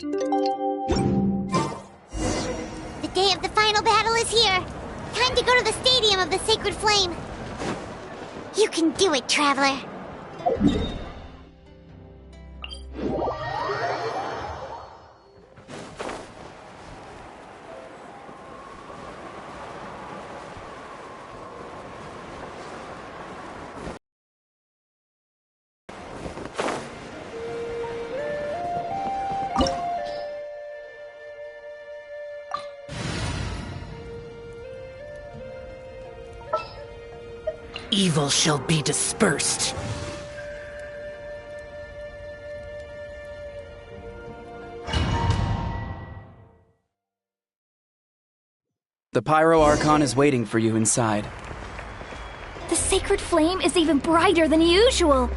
The day of the final battle is here. Time to go to the Stadium of the Sacred Flame. You can do it, Traveler. Evil shall be dispersed. The Pyro Archon is waiting for you inside. The sacred flame is even brighter than usual.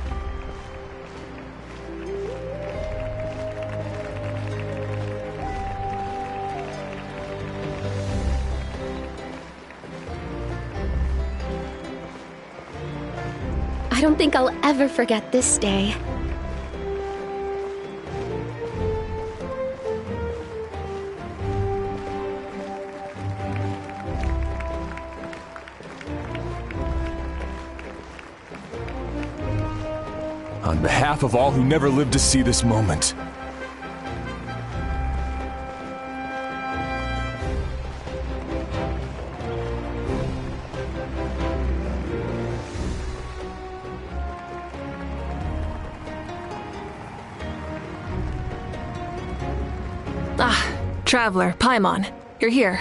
I don't think I'll ever forget this day. On behalf of all who never lived to see this moment, Traveler, Paimon, you're here.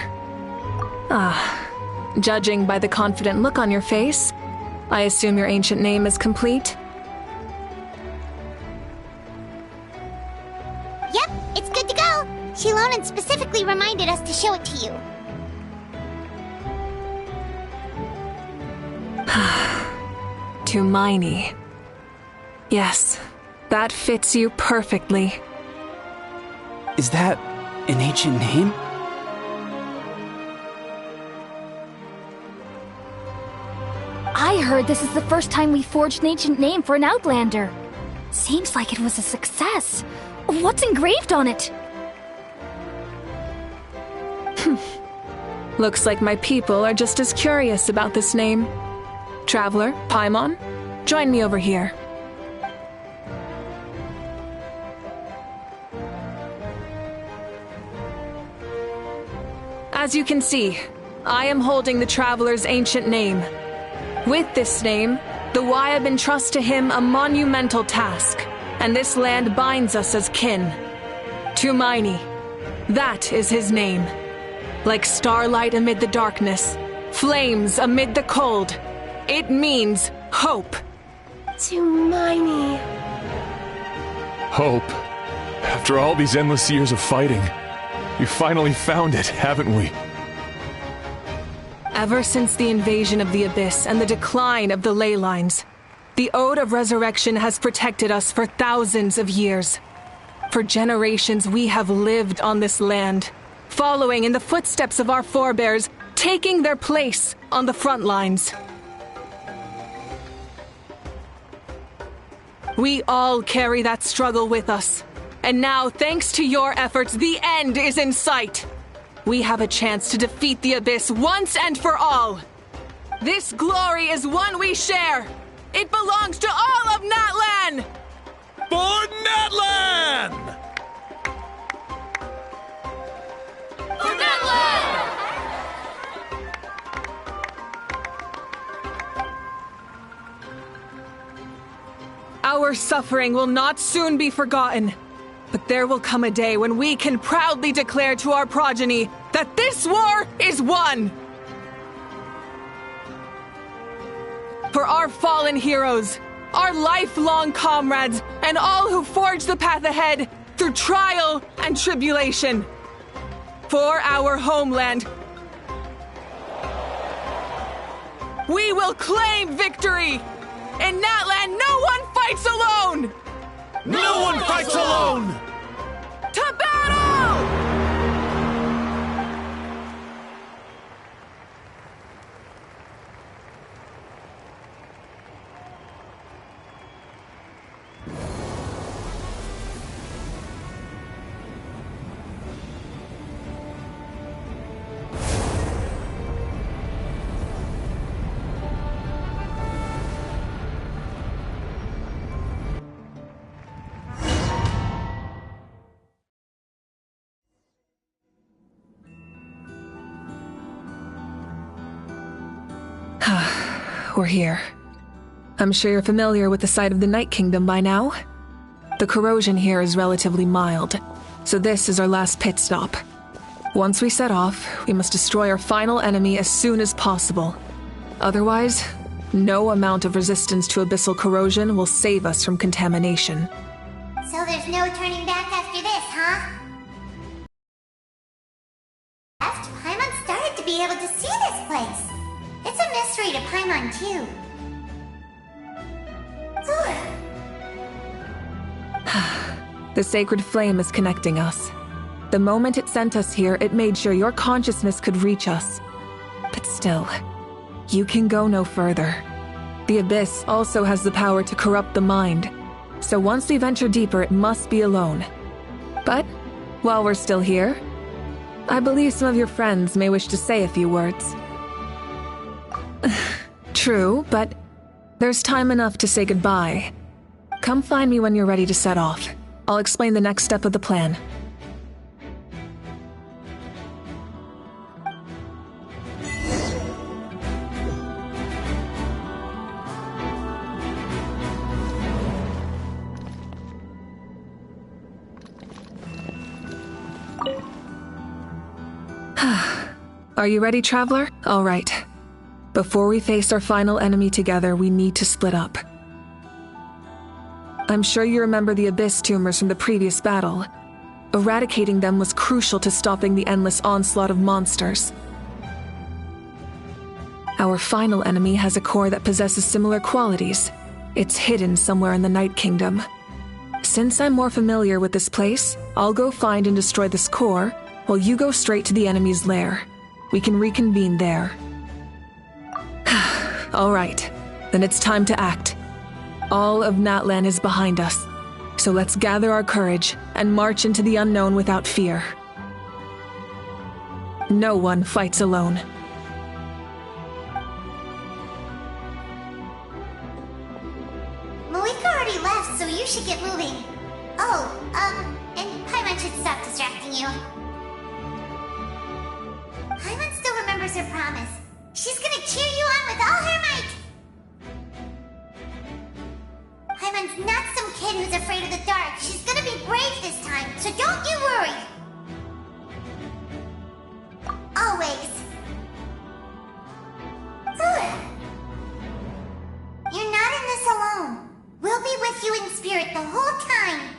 Judging by the confident look on your face, I assume your ancient name is complete? Yep, it's good to go. Shilonen specifically reminded us to show it to you. Tumaini. Yes, that fits you perfectly. Is that an ancient name? I heard this is the first time we forged an ancient name for an Outlander. Seems like it was a success. What's engraved on it? Looks like my people are just as curious about this name. Traveler, Paimon, join me over here. As you can see, I am holding the Traveler's ancient name. With this name, the Wayab entrust to him a monumental task, and this land binds us as kin. Tumaini, that is his name. Like starlight amid the darkness, flames amid the cold, it means hope. Tumaini. hope. After all these endless years of fighting, we finally found it, haven't we? Ever since the invasion of the Abyss and the decline of the ley lines, the Ode of Resurrection has protected us for thousands of years. For generations we have lived on this land, following in the footsteps of our forebears, taking their place on the front lines. We all carry that struggle with us. And now, thanks to your efforts, the end is in sight. We have a chance to defeat the Abyss once and for all. This glory is one we share. It belongs to all of Natlan! For Natlan! For Natlan! Our suffering will not soon be forgotten. But there will come a day when we can proudly declare to our progeny that this war is won! For our fallen heroes, our lifelong comrades, and all who forge the path ahead through trial and tribulation. For our homeland, we will claim victory! In Natlan, no one fights alone! No one fights alone! To battle! we're here. I'm sure you're familiar with the site of the Night Kingdom by now. The corrosion here is relatively mild, so this is our last pit stop. Once we set off, we must destroy our final enemy as soon as possible. Otherwise, no amount of resistance to abyssal corrosion will save us from contamination. So there's no turning back after this, huh? Paimon started to be able to see this place. It's a mystery to Paimon, too. The sacred flame is connecting us. The moment it sent us here, it made sure your consciousness could reach us. But still, you can go no further. The Abyss also has the power to corrupt the mind, so once we venture deeper, it must be alone. But, while we're still here, I believe some of your friends may wish to say a few words. True, but there's time enough to say goodbye. Come find me when you're ready to set off. I'll explain the next step of the plan. Are you ready, Traveler? All right. Before we face our final enemy together, we need to split up. I'm sure you remember the Abyss tumors from the previous battle. Eradicating them was crucial to stopping the endless onslaught of monsters. Our final enemy has a core that possesses similar qualities. It's hidden somewhere in the Night Kingdom. Since I'm more familiar with this place, I'll go find and destroy this core, while you go straight to the enemy's lair. We can reconvene there. All right, then it's time to act. All of Natlan is behind us, so let's gather our courage and march into the unknown without fear. No one fights alone. Malika already left, so you should get moving. Oh, and Paimon should stop distracting you. Paimon still remembers her promise. She's gonna cheer you on with all her might! Paimon's not some kid who's afraid of the dark. She's gonna be brave this time, so don't you worry! Always. You're not in this alone. We'll be with you in spirit the whole time.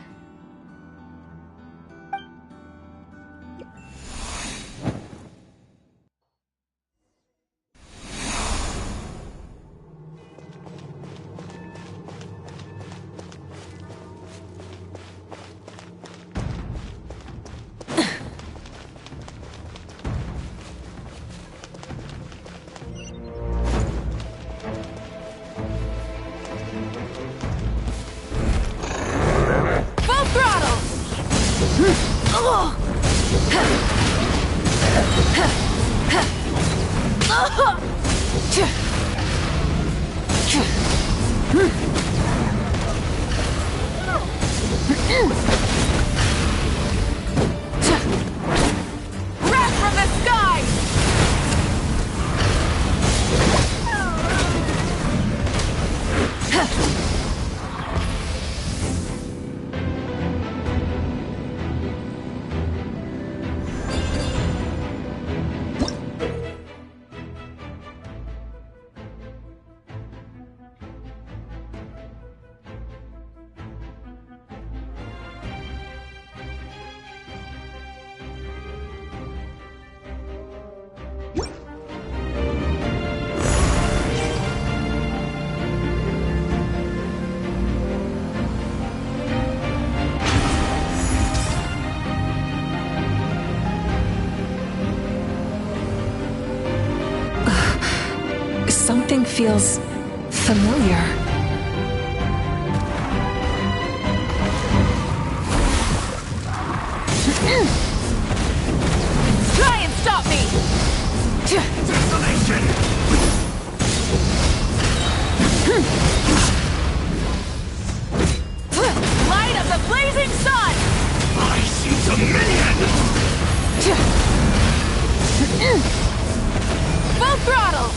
Something feels familiar. Try and stop me! Destination! Light of the blazing sun! I see dominion! Full throttle!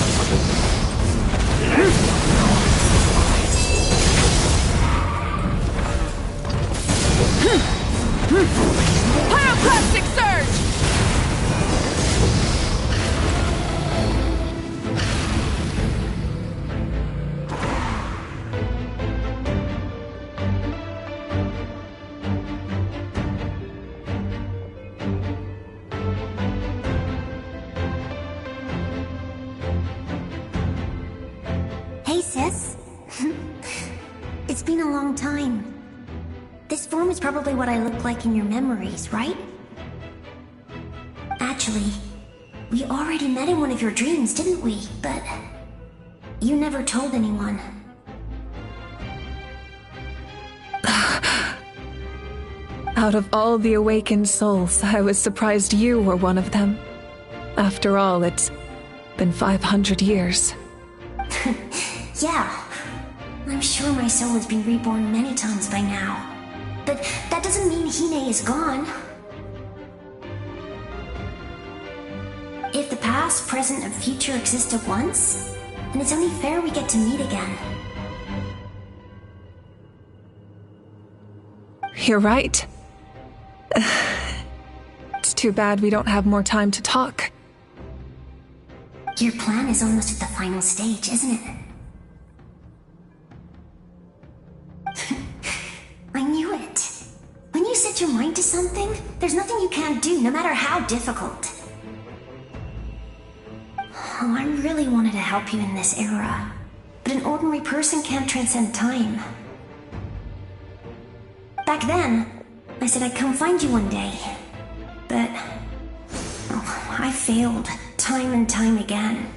It's been a long time. This form is probably what I look like in your memories, right? Actually, we already met in one of your dreams, didn't we? But you never told anyone. Out of all the awakened souls, I was surprised you were one of them. After all, it's been 500 years. Yeah. I'm sure my soul has been reborn many times by now. But that doesn't mean Hine is gone. If the past, present, and future exist at once, then it's only fair we get to meet again. You're right. It's too bad we don't have more time to talk. Your plan is almost at the final stage, isn't it? I knew it. When you set your mind to something, there's nothing you can't do, no matter how difficult. Oh, I really wanted to help you in this era, but an ordinary person can't transcend time. Back then, I said I'd come find you one day, but I failed time and time again.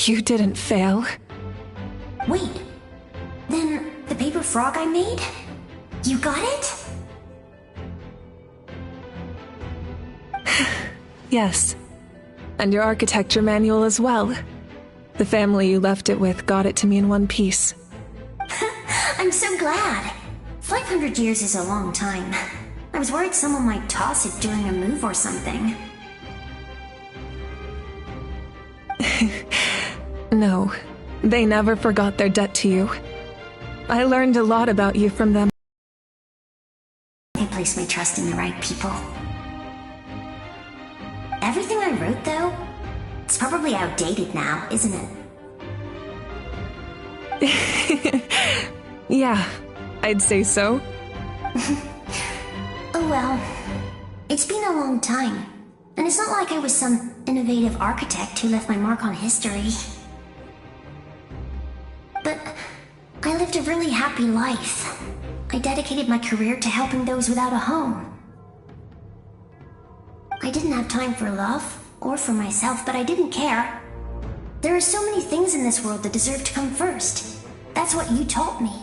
You didn't fail. Wait, then the paper frog I made? You got it? Yes. And your architecture manual as well. The family you left it with got it to me in one piece. I'm so glad. 500 years is a long time. I was worried someone might toss it during a move or something. No, they never forgot their debt to you. I learned a lot about you from them. I placed my trust in the right people. Everything I wrote, though, it's probably outdated now, isn't it? Yeah, I'd say so. Oh well, it's been a long time, and it's not like I was some innovative architect who left my mark on history. But I lived a really happy life. I dedicated my career to helping those without a home. I didn't have time for love, or for myself, but I didn't care. There are so many things in this world that deserve to come first. That's what you taught me.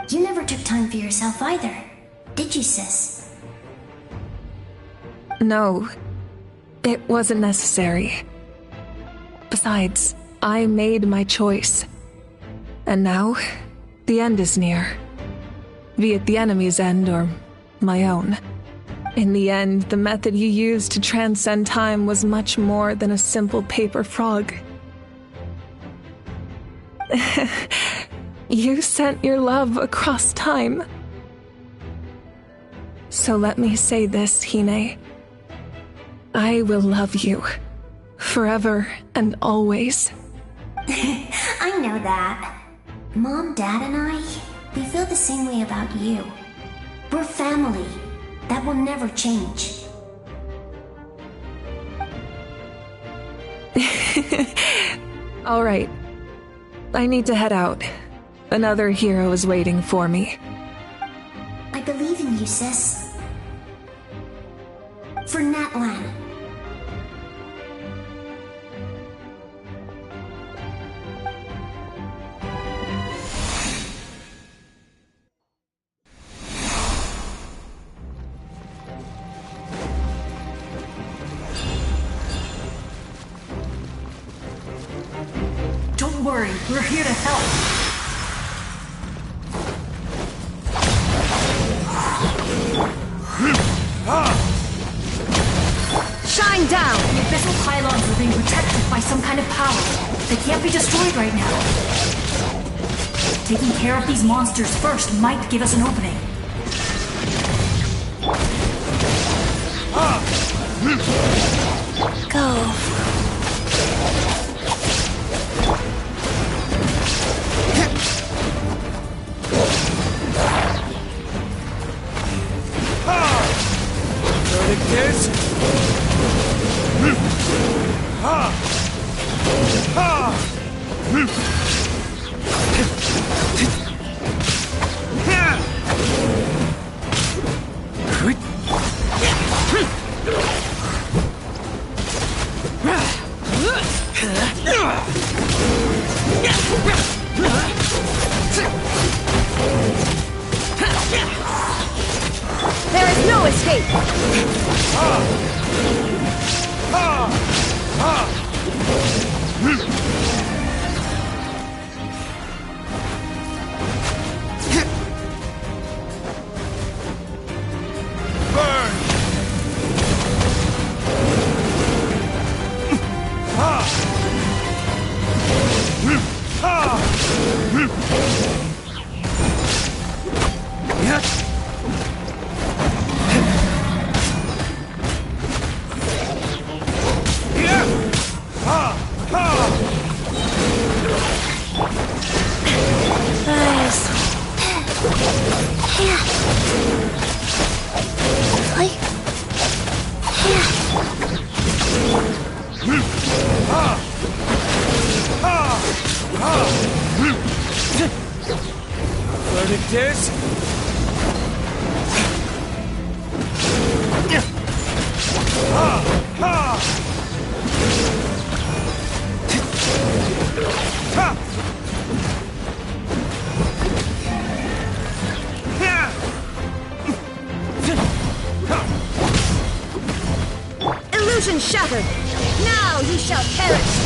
You never took time for yourself either, did you, sis? No, it wasn't necessary. Besides, I made my choice. And now, the end is near. Be it the enemy's end or my own. In the end, the method you used to transcend time was much more than a simple paper frog. You sent your love across time. So let me say this, Hine. I will love you. Forever and always. I know that. Mom, Dad, and I, we feel the same way about you. We're family. That will never change. All right. I need to head out. Another hero is waiting for me. I believe in you, sis. For Natlan. Don't worry, we're here to help. Shine down! The abyssal pylons are being protected by some kind of power. They can't be destroyed right now. Taking care of these monsters first might give us an opening. Go. Kids? There is no escape! Verdict is... Illusion shattered! Now you shall perish!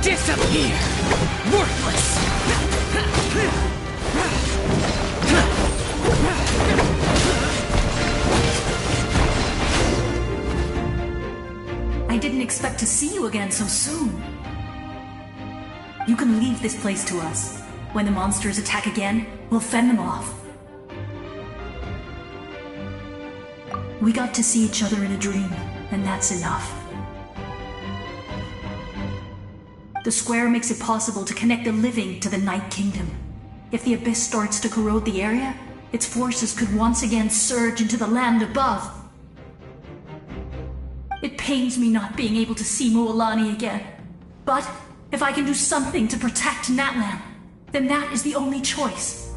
Disappear! Worthless! I didn't expect to see you again so soon. You can leave this place to us. When the monsters attack again, we'll fend them off. We got to see each other in a dream, and that's enough. The square makes it possible to connect the living to the Night Kingdom. If the Abyss starts to corrode the area, its forces could once again surge into the land above. It pains me not being able to see Mualani again. But if I can do something to protect Natlan, then that is the only choice.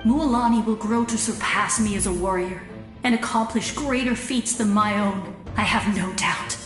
Mualani will grow to surpass me as a warrior, and accomplish greater feats than my own, I have no doubt.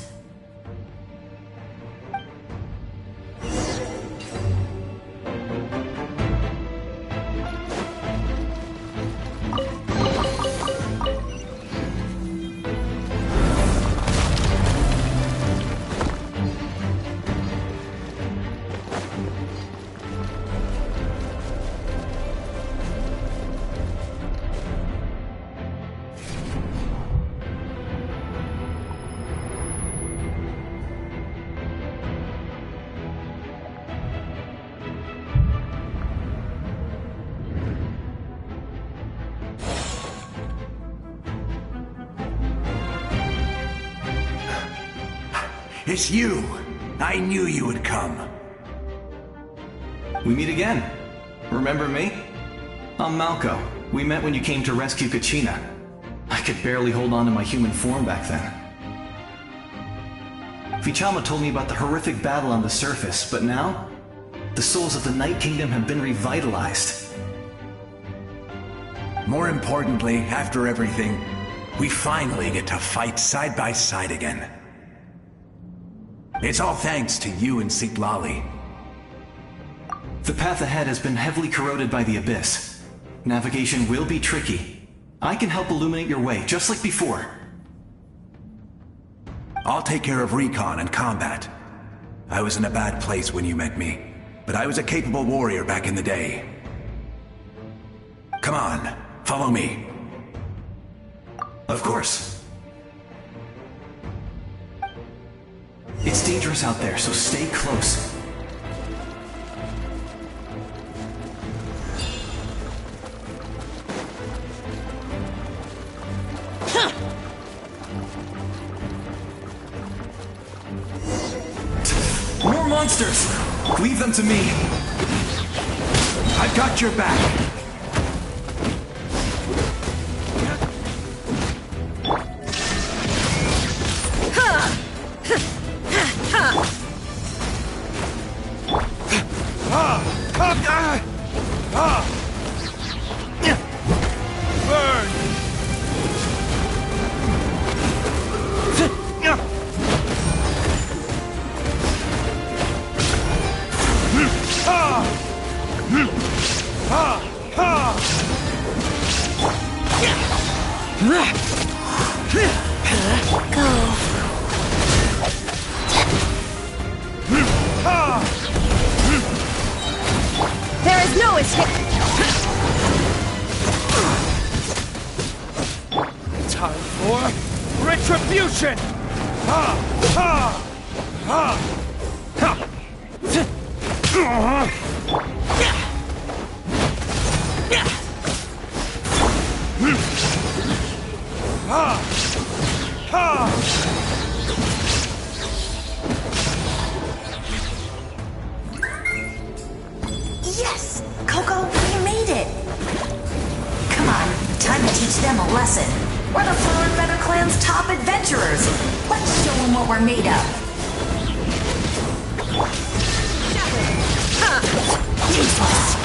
It's you! I knew you would come. We meet again. Remember me? I'm Malco. We met when you came to rescue Kachina. I could barely hold on to my human form back then. Vichama told me about the horrific battle on the surface, but now, the souls of the Night Kingdom have been revitalized. More importantly, after everything, we finally get to fight side by side again. It's all thanks to you and Sitlali. The path ahead has been heavily corroded by the Abyss. Navigation will be tricky. I can help illuminate your way, just like before. I'll take care of recon and combat. I was in a bad place when you met me, but I was a capable warrior back in the day. Come on, follow me. Of course. It's dangerous out there, so stay close. monsters! Leave them to me. I've got your back. Burn! There is no escape. Time for retribution! Ha! Ha! Ha! Ha! Ha! Ha! Yes! Coco, you made it! Come on, time to teach them a lesson. We're the Flower and Feather Clan's top adventurers. Let's show them what we're made of. Useless.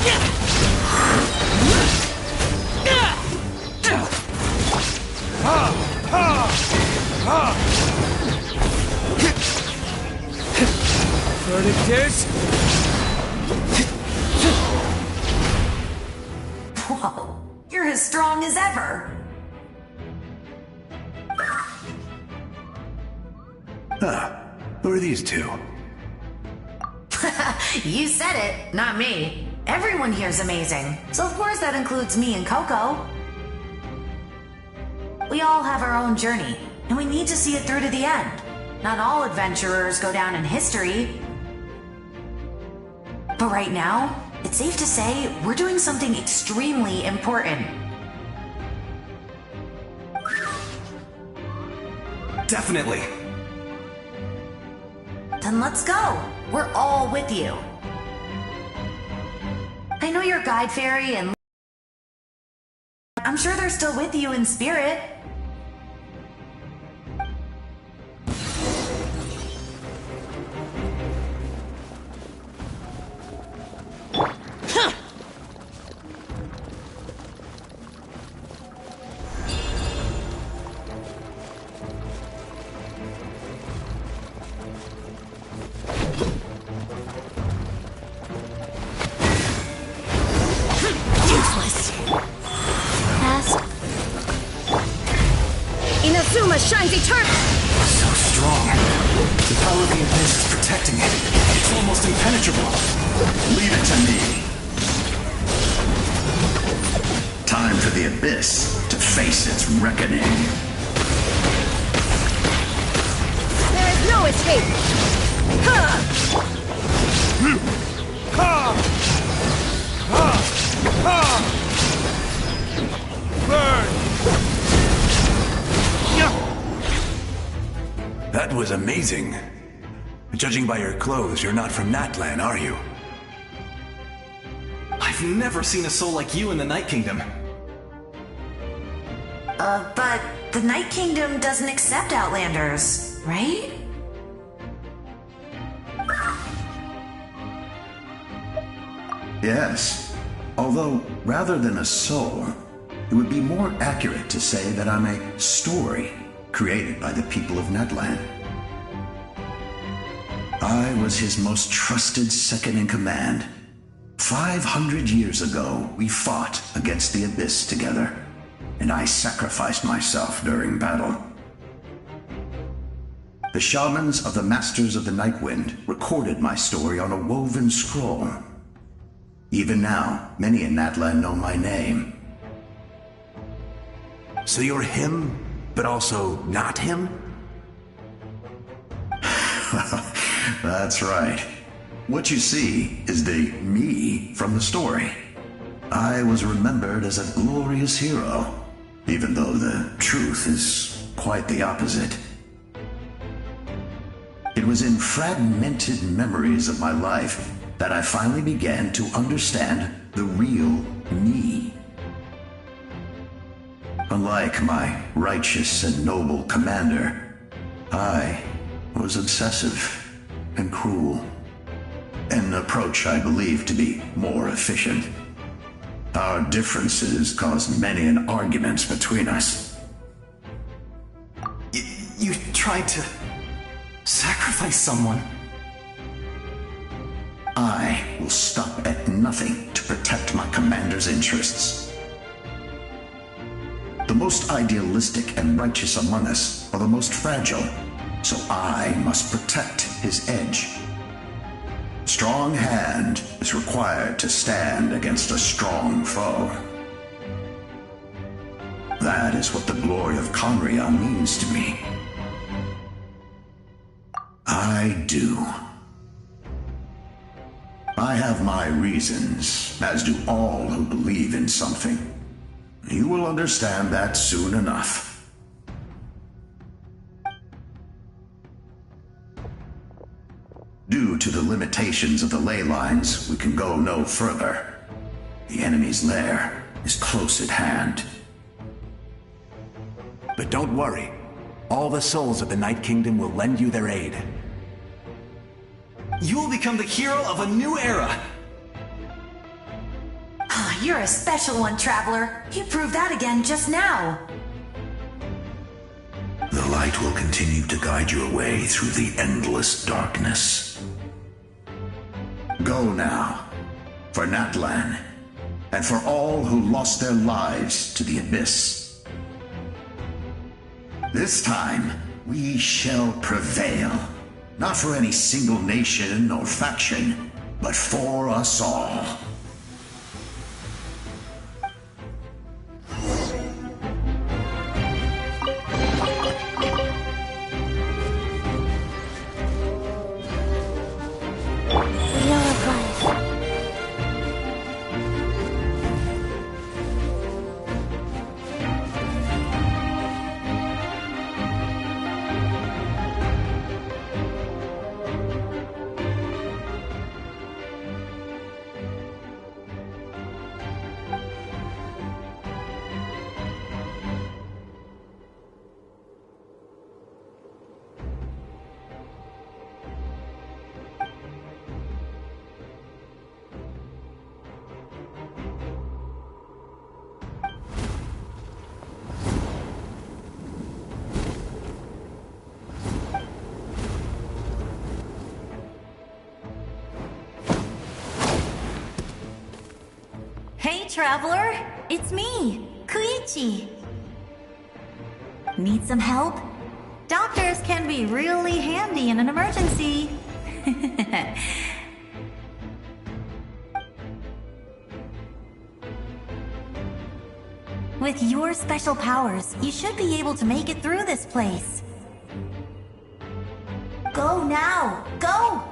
Verdict is... Whoa, you're as strong as ever. Who are these two? You said it, not me. Everyone here's amazing, so of course that includes me and Coco. We all have our own journey, and we need to see it through to the end. Not all adventurers go down in history. But right now, it's safe to say we're doing something extremely important. Definitely. Then let's go. We're all with you. I know your guide fairy and I'm sure they're still with you in spirit. Shines eternal! So strong. The power of the abyss is protecting it. It's almost impenetrable. Leave it to me. Time for the abyss to face its reckoning. There is no escape! Ha! Ha! Ha! Ha! Burn! That was amazing. Judging by your clothes, you're not from Natlan, are you? I've never seen a soul like you in the Night Kingdom. But the Night Kingdom doesn't accept Outlanders, right? Yes. Although, rather than a soul, it would be more accurate to say that I'm a story created by the people of Natlan. I was his most trusted second-in-command. 500 years ago, we fought against the Abyss together, and I sacrificed myself during battle. The shamans of the Masters of the Nightwind recorded my story on a woven scroll. Even now, many in Natlan know my name. So you're him, but also not him? That's right. What you see is the me from the story. I was remembered as a glorious hero, even though the truth is quite the opposite. It was in fragmented memories of my life that I finally began to understand the real me. Unlike my righteous and noble commander, I was obsessive and cruel. An approach I believe to be more efficient. Our differences caused many an arguments between us. You tried to sacrifice someone. I will stop at nothing to protect my commander's interests. The most idealistic and righteous among us are the most fragile, so I must protect his edge. Strong hand is required to stand against a strong foe. That is what the glory of Conria means to me. I do. I have my reasons, as do all who believe in something. You will understand that soon enough. Due to the limitations of the ley lines, we can go no further. The enemy's lair is close at hand. But don't worry. All the souls of the Night Kingdom will lend you their aid. You will become the hero of a new era! You're a special one, Traveler. You proved that again just now. The light will continue to guide your way through the endless darkness. Go now, for Natlan, and for all who lost their lives to the Abyss. This time, we shall prevail. Not for any single nation or faction, but for us all. Hey, Traveler! It's me, Koichi. Need some help? Doctors can be really handy in an emergency. With your special powers, you should be able to make it through this place. Go now! Go!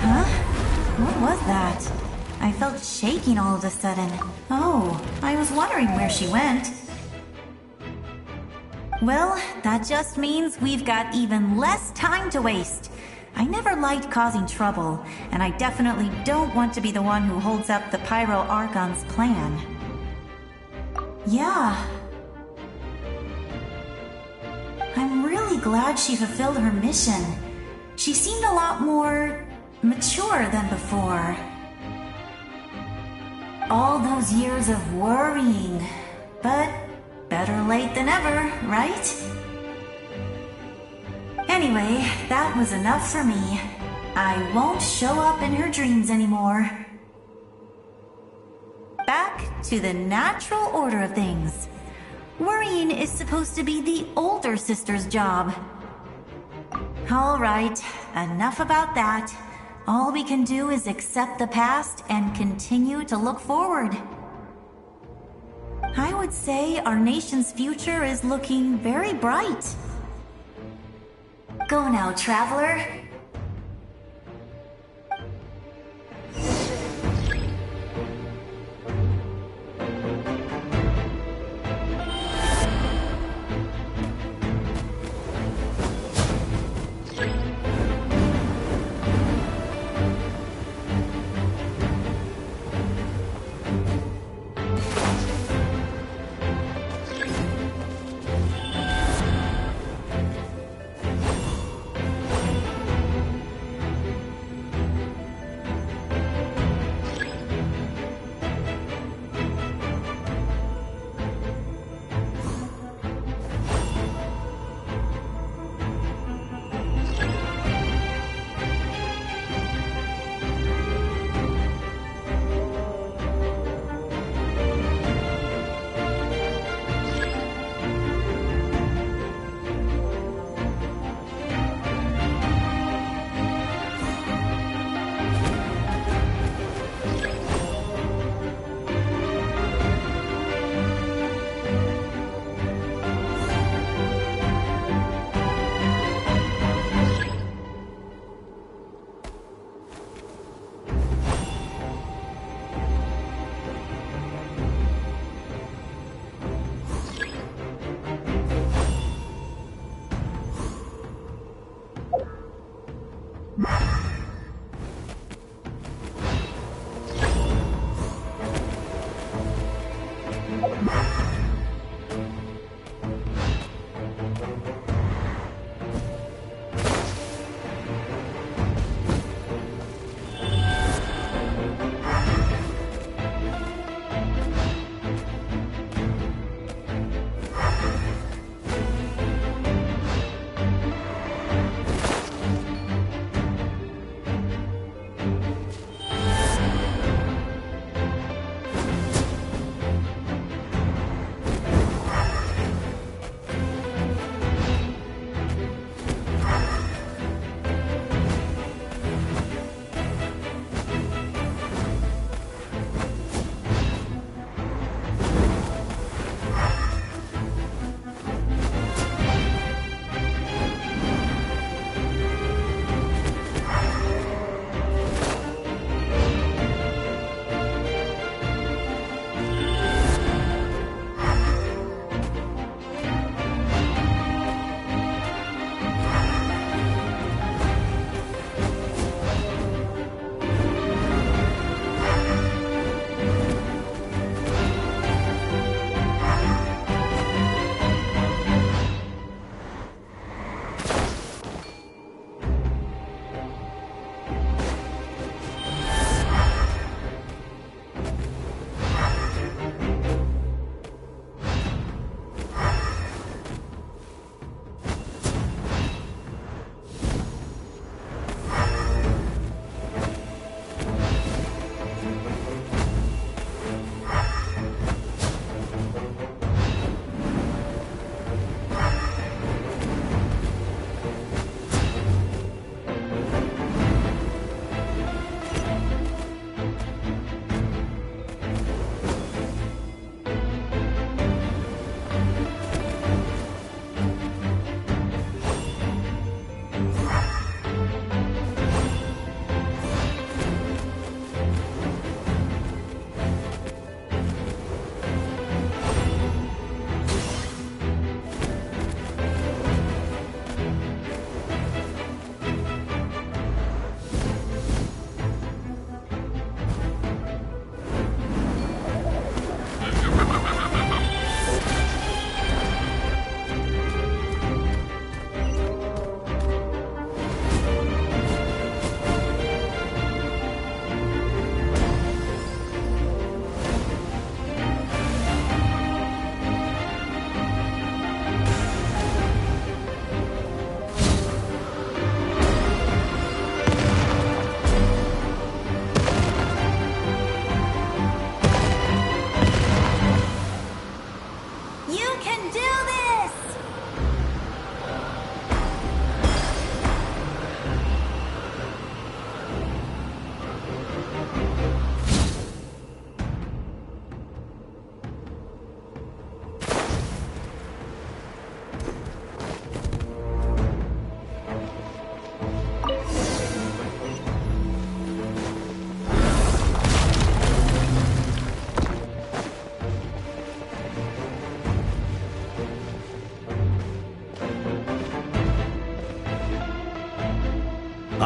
Huh? What was that? I felt shaking all of a sudden. Oh, I was wondering where she went. Well, that just means we've got even less time to waste. I never liked causing trouble, and I definitely don't want to be the one who holds up the Pyro Archon's plan. Yeah. I'm really glad she fulfilled her mission. She seemed a lot more mature than before. All those years of worrying, but better late than ever, right? Anyway, that was enough for me. I won't show up in her dreams anymore. Back to the natural order of things. Worrying is supposed to be the older sister's job. All right, enough about that. All we can do is accept the past and continue to look forward. I would say our nation's future is looking very bright. Go now, Traveler.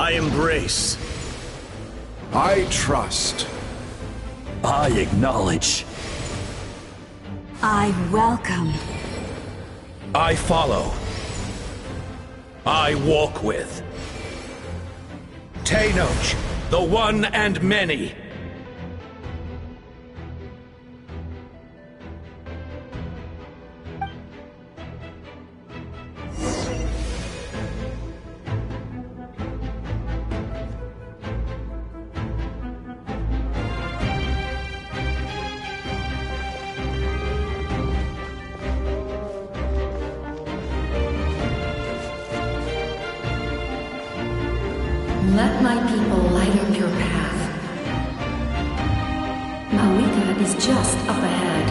I embrace. I trust. I acknowledge. I welcome. I follow. I walk with. Tenoch, the one and many. Let my people light up your path. Malika is just up ahead.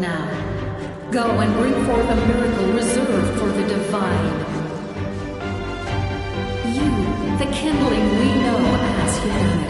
Now, go and bring forth a miracle reserved for the divine. You, the kindling we know as humanity.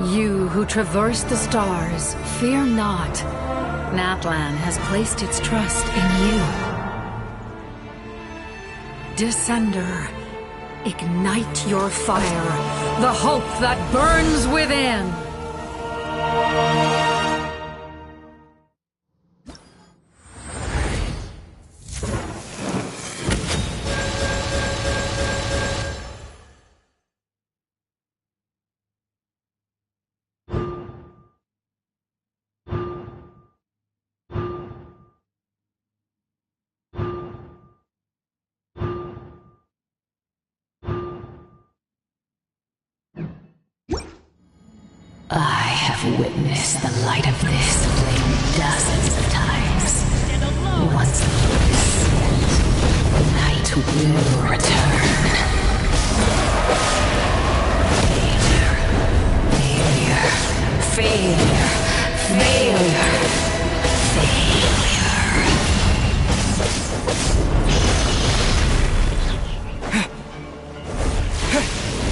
You who traverse the stars, fear not. Natlan has placed its trust in you. Descender, ignite your fire, the hope that burns within! I have witnessed the light of this flame dozens of times. Once the abyss ends, night will return. Failure, failure, failure,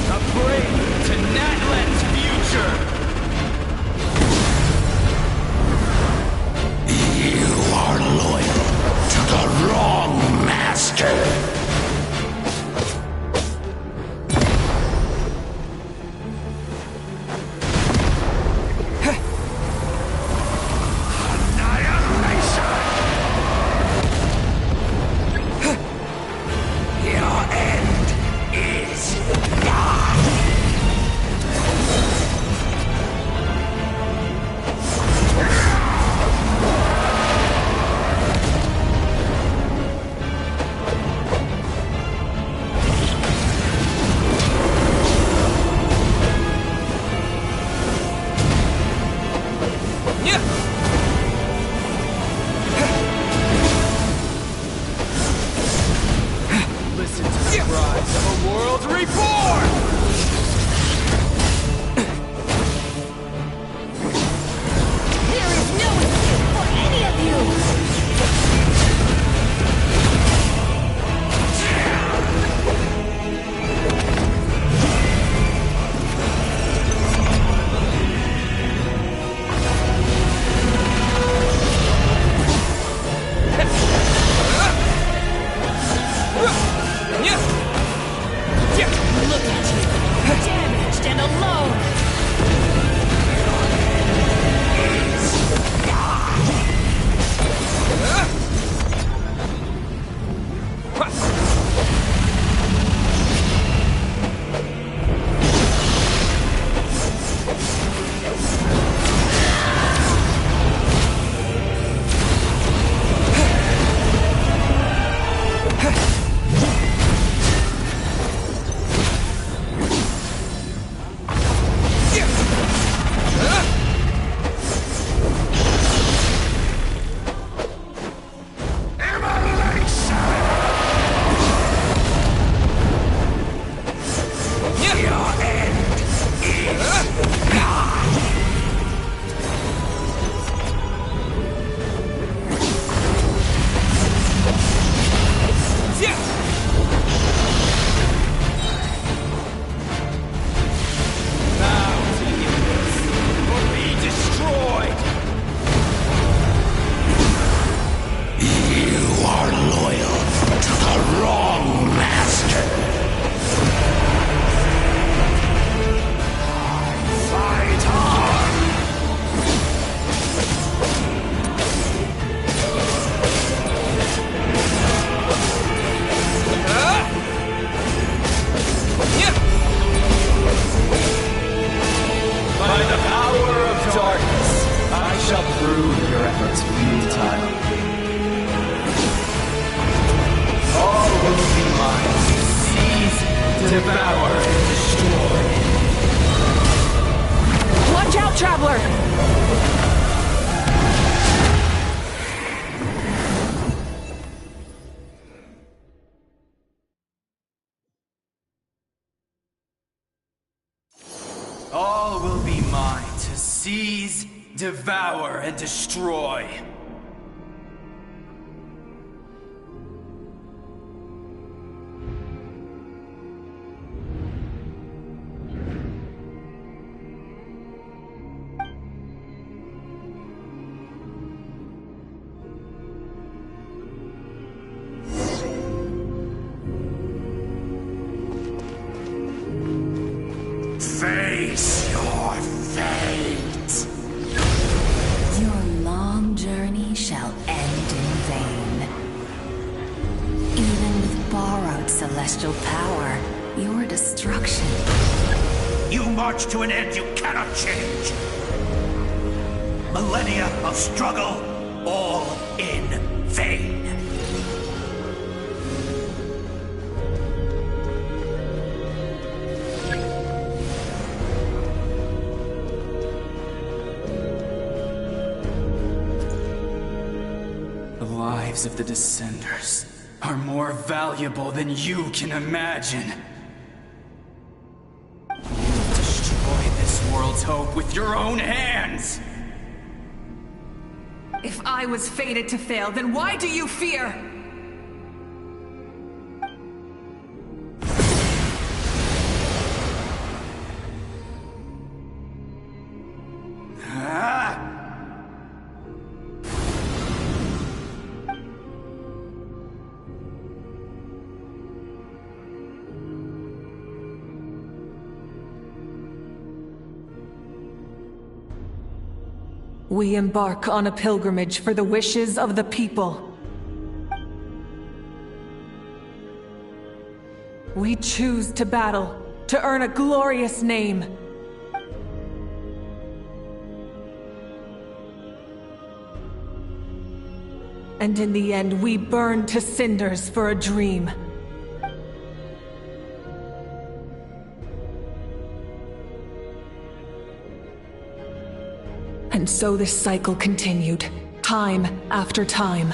a brave to Natlan's future! You are loyal to the wrong master. Devour, destroy. Watch out, Traveler! All will be mine to seize, devour, and destroy. destruction. You march to an end you cannot change. Millennia of struggle, all in vain. The lives of the Descenders are more valuable than you can imagine. You destroy this world's hope with your own hands! If I was fated to fail, then why do you fear? We embark on a pilgrimage for the wishes of the people. We choose to battle, to earn a glorious name. And in the end, we burn to cinders for a dream. And so this cycle continued, time after time.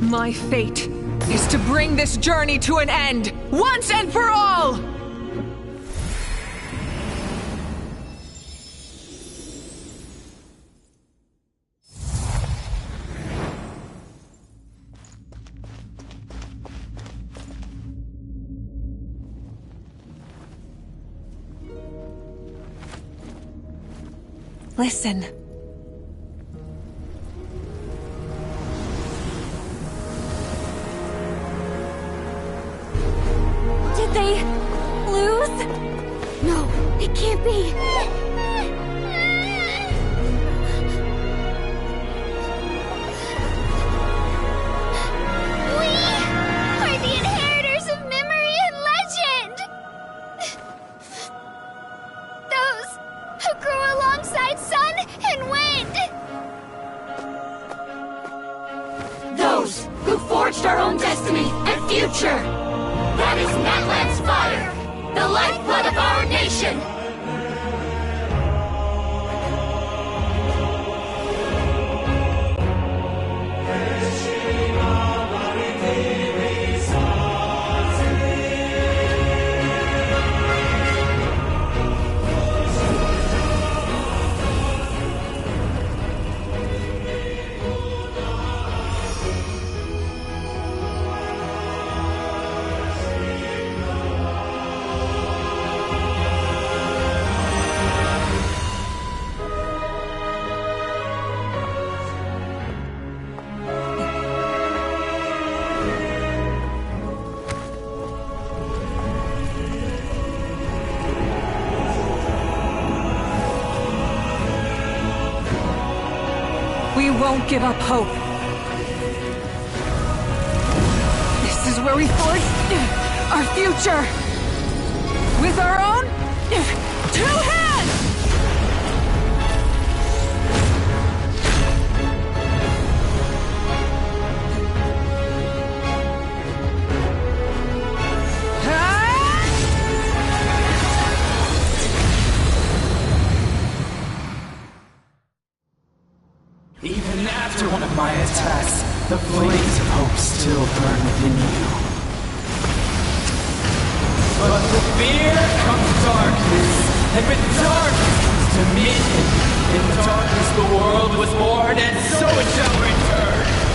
My fate is to bring this journey to an end, once and for all! Listen. Did they lose? No, it can't be. We are the inheritors of memory and legend! Those who grew alongside sun and wind! Those who forged our own destiny and future! That is Natlan's fire, the lifeblood of our nation! We won't give up hope. This is where we forge our future. With our own 2 hands! Even after one of my attacks, the flames of hope still burn within you. But with fear comes darkness, and with darkness comes dominion. In darkness the world was born, and so it shall return.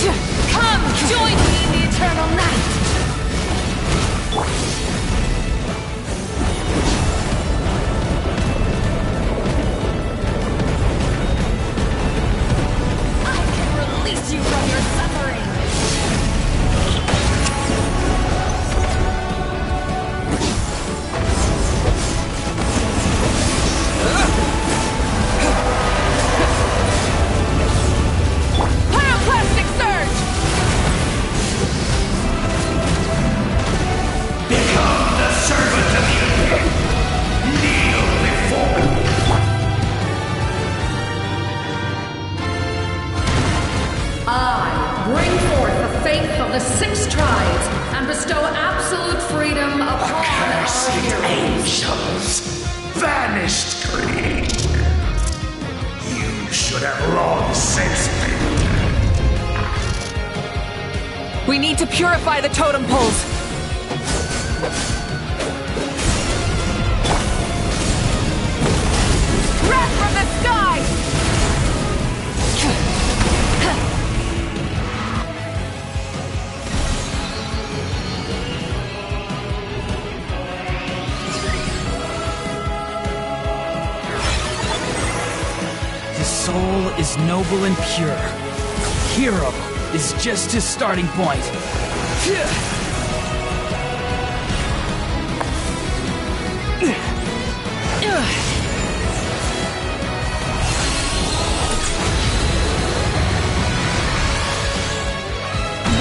Come, join me in the eternal night! I can release you from your suffering! Pyroclastic surge! Become the servant of the abyss. Kneel before me. I bring forth the faith of the 6 tribes and bestow absolute freedom upon Accursed our heroes. angels. Vanished creed. You should have long since been. We need to purify the totem poles. Wrath from the sky! His soul is noble and pure. Hero is just his starting point.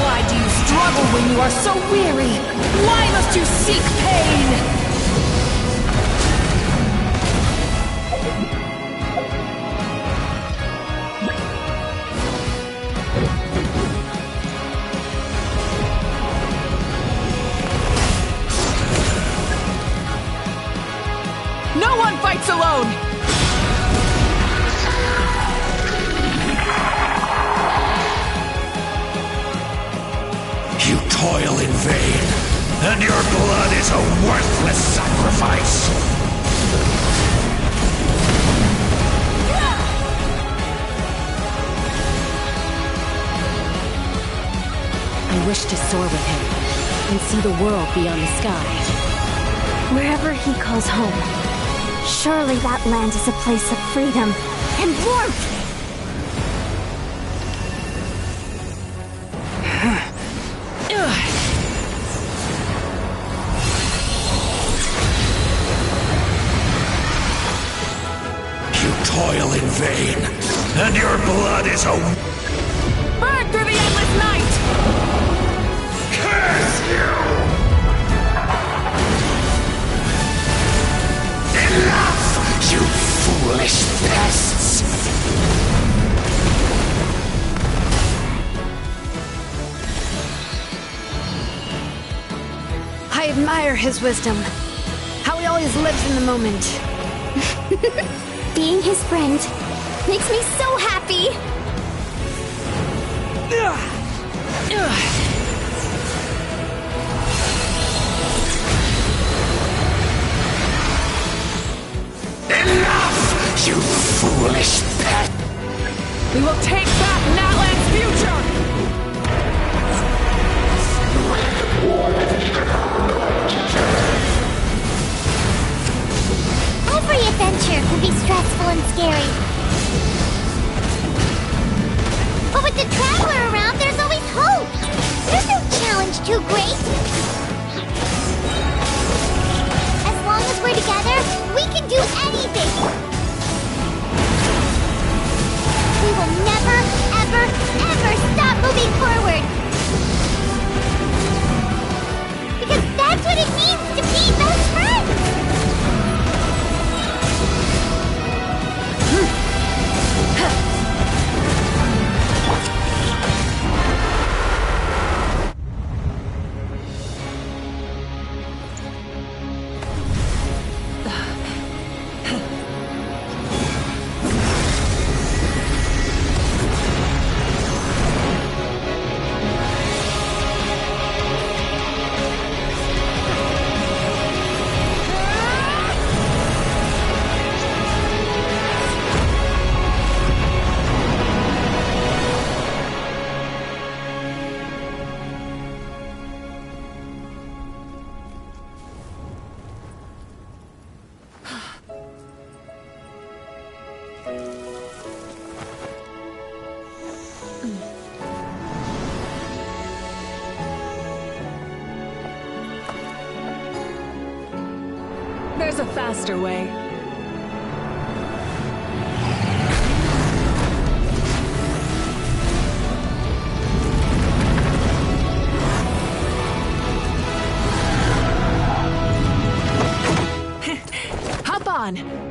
Why do you struggle when you are so weary? Why must you seek pain? No one fights alone! You toil in vain, and your blood is a worthless sacrifice. I wish to soar with him and see the world beyond the sky. Wherever he calls home. Surely that land is a place of freedom and warmth! You toil in vain, and your blood is a... Burn through the endless night! Curse you! Enough, you foolish pests! I admire his wisdom. How he always lives in the moment. Being his friend makes me so happy! Enough, you foolish pet! We will take back Natlan's future! Every adventure can be stressful and scary. But with the Traveler around, there's always hope! There's no challenge too great! As long as we're together, we can do anything! We will never There's a faster way. Hop on!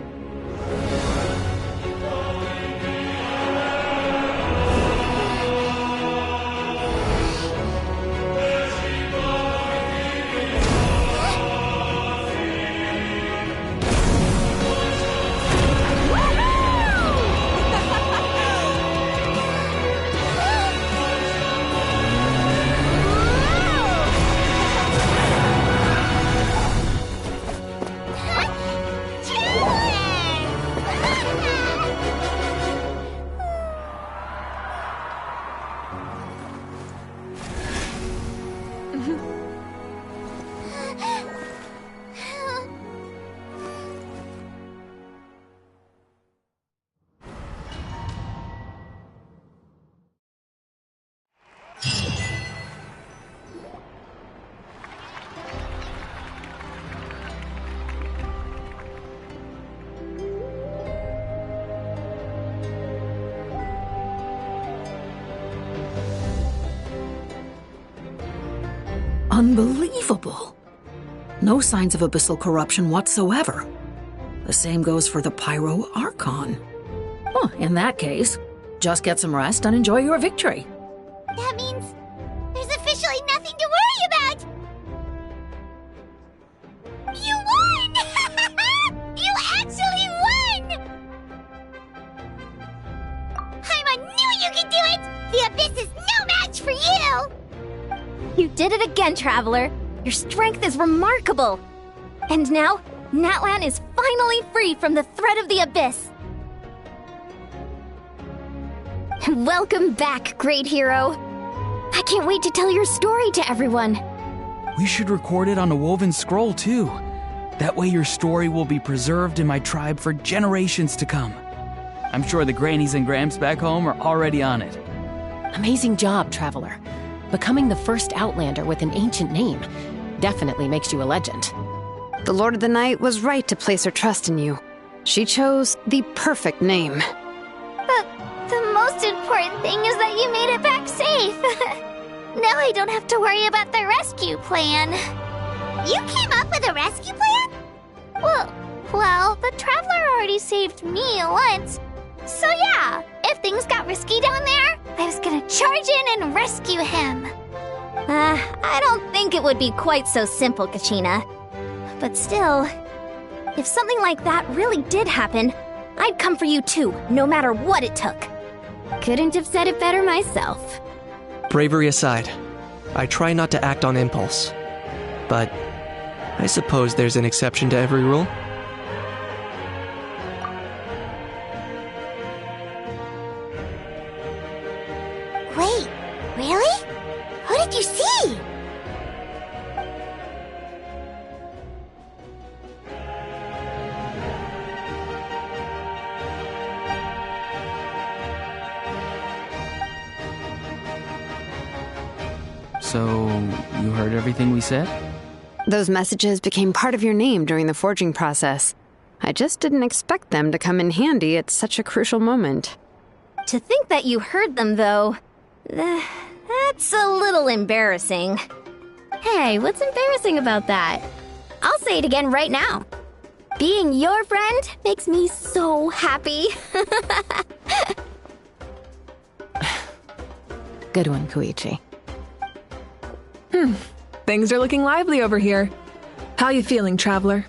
Unbelievable. No signs of abyssal corruption whatsoever. The same goes for the Pyro Archon. Well, in that case, just get some rest and enjoy your victory. That means there's officially nothing to worry about! You won! You actually won! Paimon knew you could do it! The Abyss is no match for you! You did it again, Traveler. Your strength is remarkable. And now, Natlan is finally free from the threat of the Abyss. Welcome back, great hero. I can't wait to tell your story to everyone. We should record it on a woven scroll, too. That way your story will be preserved in my tribe for generations to come. I'm sure the grannies and gramps back home are already on it. Amazing job, Traveler. Becoming the first Outlander with an ancient name definitely makes you a legend. The Lord of the Night was right to place her trust in you. She chose the perfect name. But the most important thing is that you made it back safe. Now I don't have to worry about the rescue plan. You came up with a rescue plan? Well, the Traveler already saved me once. So yeah, if things got risky down there, I was gonna charge in and rescue him. I don't think it would be quite so simple, Kachina. But still, if something like that really did happen, I'd come for you too, no matter what it took. Couldn't have said it better myself. Bravery aside, I try not to act on impulse. But I suppose there's an exception to every rule. Wait, really? Who did you see? So, you heard everything we said? Those messages became part of your name during the forging process. I just didn't expect them to come in handy at such a crucial moment. To think that you heard them, though, that's a little embarrassing. Hey, what's embarrassing about that? I'll say it again right now. Being your friend makes me so happy. Good one, Koichi. Things are looking lively over here. How you feeling, Traveler?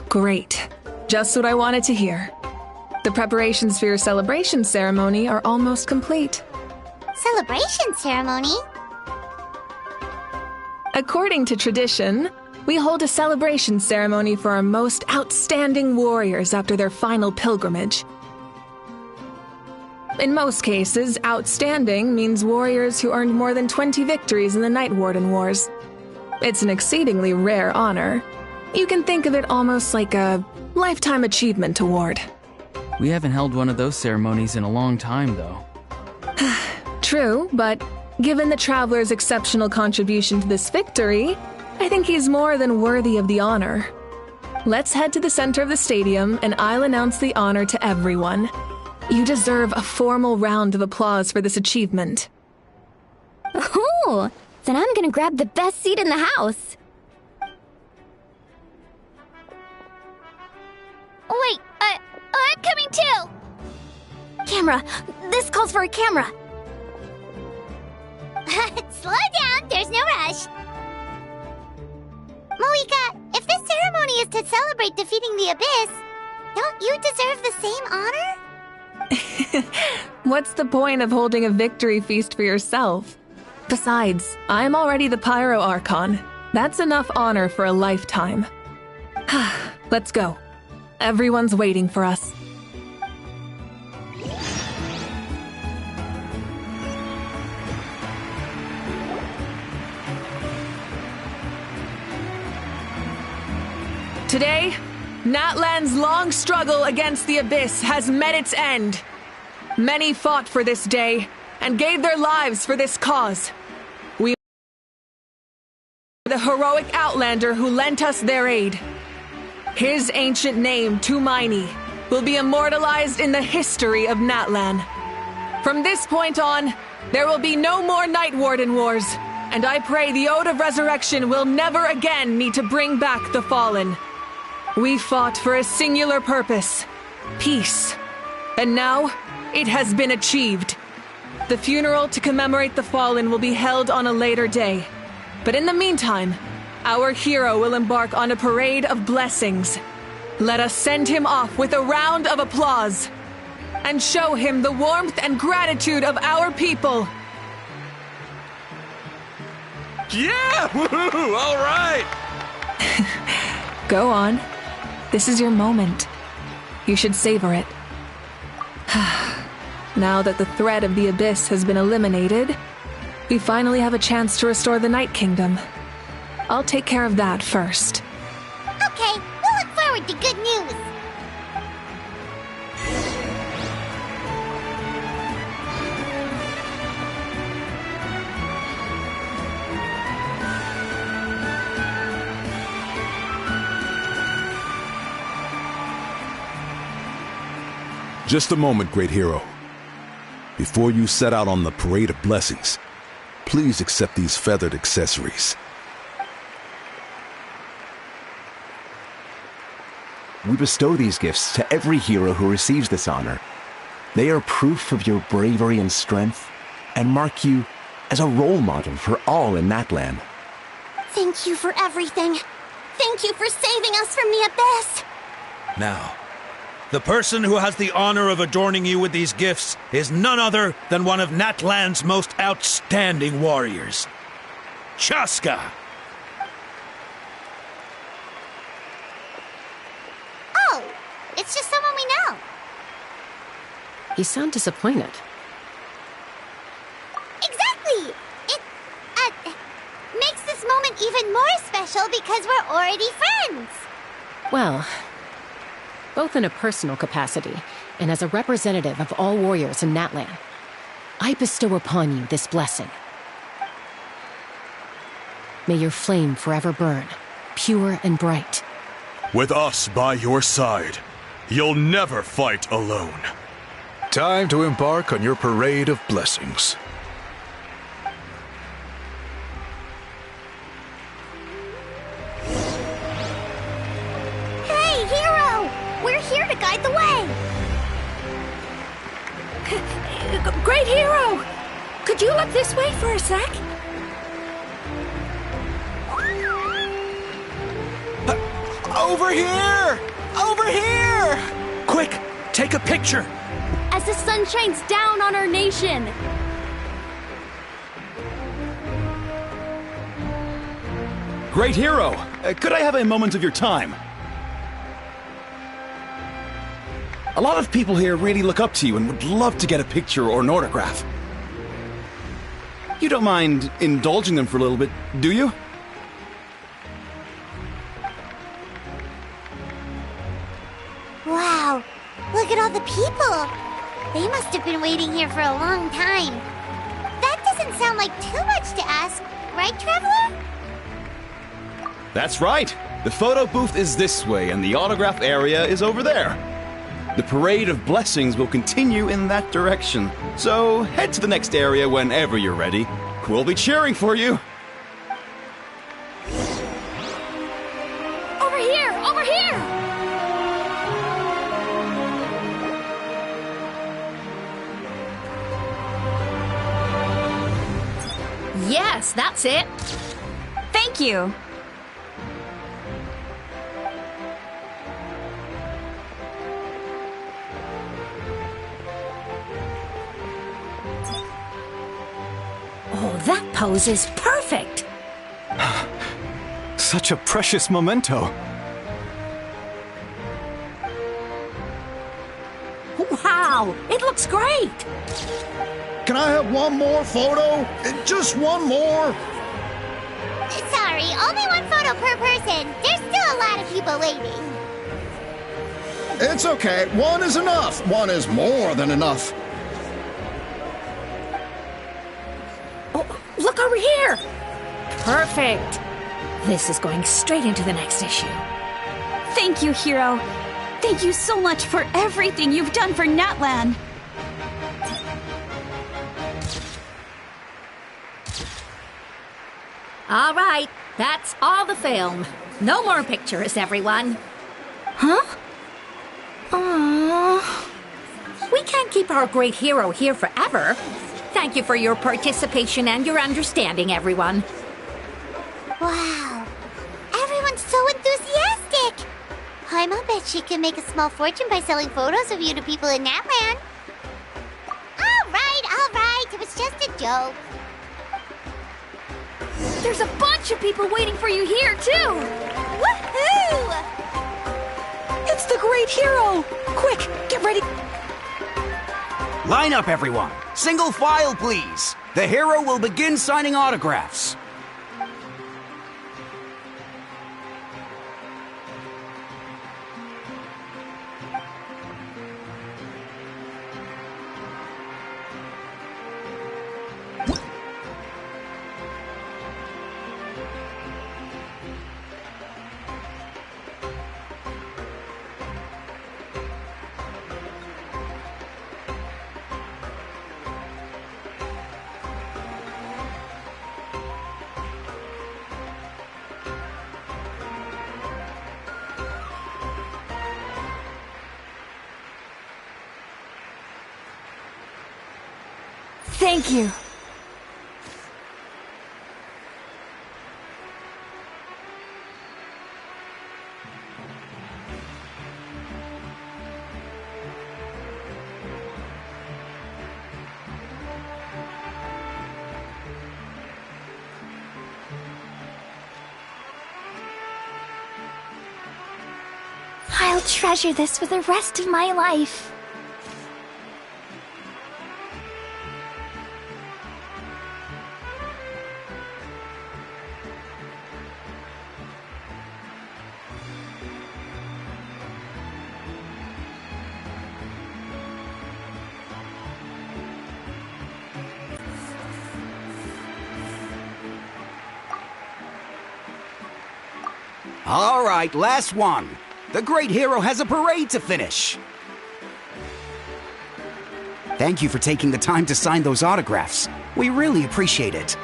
Great. Just what I wanted to hear. The preparations for your celebration ceremony are almost complete. Celebration ceremony? According to tradition, we hold a celebration ceremony for our most outstanding warriors after their final pilgrimage. In most cases, outstanding means warriors who earned more than 20 victories in the Night Warden Wars. It's an exceedingly rare honor. You can think of it almost like a lifetime achievement award. We haven't held one of those ceremonies in a long time, though. True, but given the Traveler's exceptional contribution to this victory, I think he's more than worthy of the honor. Let's head to the center of the stadium and I'll announce the honor to everyone. You deserve a formal round of applause for this achievement. Oh, then I'm gonna grab the best seat in the house. Wait, I'm coming too! Camera! This calls for a camera! Slow down, there's no rush. Moika, if this ceremony is to celebrate defeating the Abyss, don't you deserve the same honor? What's the point of holding a victory feast for yourself? Besides, I'm already the Pyro Archon. That's enough honor for a lifetime. Let's go. Everyone's waiting for us. Today, Natlan's long struggle against the Abyss has met its end. Many fought for this day and gave their lives for this cause. We the heroic Outlander who lent us their aid. His ancient name, Tumaini, will be immortalized in the history of Natlan. From this point on, there will be no more Night Warden Wars, and I pray the Ode of Resurrection will never again need to bring back the Fallen. We fought for a singular purpose, peace. And now, it has been achieved. The funeral to commemorate the Fallen will be held on a later day. But in the meantime, our hero will embark on a parade of blessings. Let us send him off with a round of applause and show him the warmth and gratitude of our people. Yeah! Woohoo! All right! Go on. This is your moment. You should savor it. Now that the threat of the Abyss has been eliminated, we finally have a chance to restore the Night Kingdom. I'll take care of that first. Okay, we'll look forward to good news. Just a moment, great hero. Before you set out on the parade of blessings, please accept these feathered accessories. We bestow these gifts to every hero who receives this honor. They are proof of your bravery and strength, and mark you as a role model for all in Natlan. Thank you for everything. Thank you for saving us from the Abyss. Now, the person who has the honor of adorning you with these gifts is none other than one of Natlan's most outstanding warriors, Chaska. Oh, it's just someone we know. You sound disappointed. Exactly! It makes this moment even more special because we're already friends. Well, both in a personal capacity and as a representative of all warriors in Natlan, I bestow upon you this blessing. May your flame forever burn, pure and bright. With us by your side, you'll never fight alone. Time to embark on your parade of blessings. Hey, hero! We're here to guide the way! Great hero! Could you look this way for a sec? Over here! Over here! Quick, take a picture! As the sun shines down on our nation! Great hero! Could I have a moment of your time? A lot of people here really look up to you and would love to get a picture or an autograph. You don't mind indulging them for a little bit, do you? Wow, look at all the people. They must have been waiting here for a long time. That doesn't sound like too much to ask, right, Traveler? That's right. The photo booth is this way, and the autograph area is over there. The Parade of Blessings will continue in that direction. So head to the next area whenever you're ready. We'll be cheering for you. Over here! Over here! Yes, that's it. Thank you. Oh, that pose is perfect. Such a precious memento. Wow, it looks great. Can I have one more photo? Just one more. Sorry, only one photo per person. There's still a lot of people waiting. It's okay. One is enough. One is more than enough. Oh, look over here. Perfect. This is going straight into the next issue. Thank you, Hero. Thank you so much for everything you've done for Natlan. All right, that's all the film. No more pictures, everyone. Huh? We can't keep our great hero here forever. Thank you for your participation and your understanding, everyone. Wow. Everyone's so enthusiastic. Paimon bet she can make a small fortune by selling photos of you to people in Natlan. All right. It was just a joke. There's a bunch of people waiting for you here, too! Woohoo! It's the great hero! Quick, get ready. Line up, everyone. Single file, please. The hero will begin signing autographs. Thank you. I'll treasure this for the rest of my life. All right, last one. The great hero has a parade to finish. Thank you for taking the time to sign those autographs. We really appreciate it.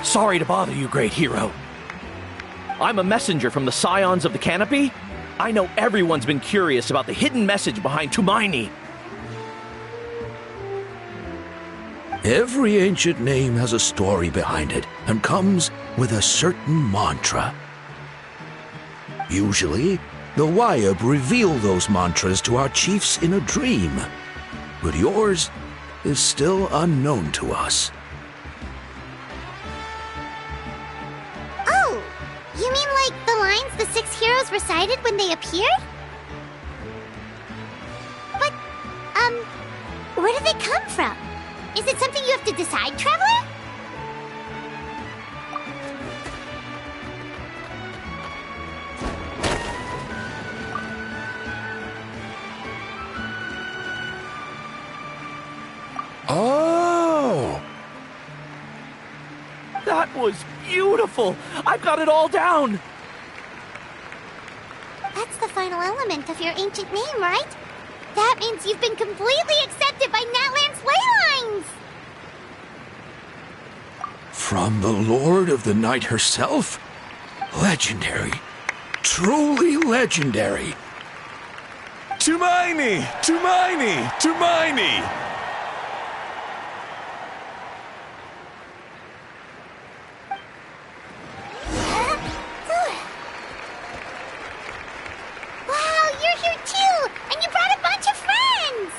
Sorry to bother you, great hero. I'm a messenger from the Scions of the Canopy. I know everyone's been curious about the hidden message behind Tumaini. Every ancient name has a story behind it and comes with a certain mantra. Usually, the Wayab reveal those mantras to our chiefs in a dream, but yours is still unknown to us. Oh, you mean like the lines the 6 heroes recited when they appeared? But, where did they come from? Is it something you have to decide, Traveler? Oh! That was beautiful! I've got it all down! That's the final element of your ancient name, right? That means you've been completely accepted by Natlan's ley lines! From the Lord of the Night herself? Legendary. Truly legendary. Tumaini! Tumaini! Tumaini! Wow, you're here too! And you brought a bunch of friends!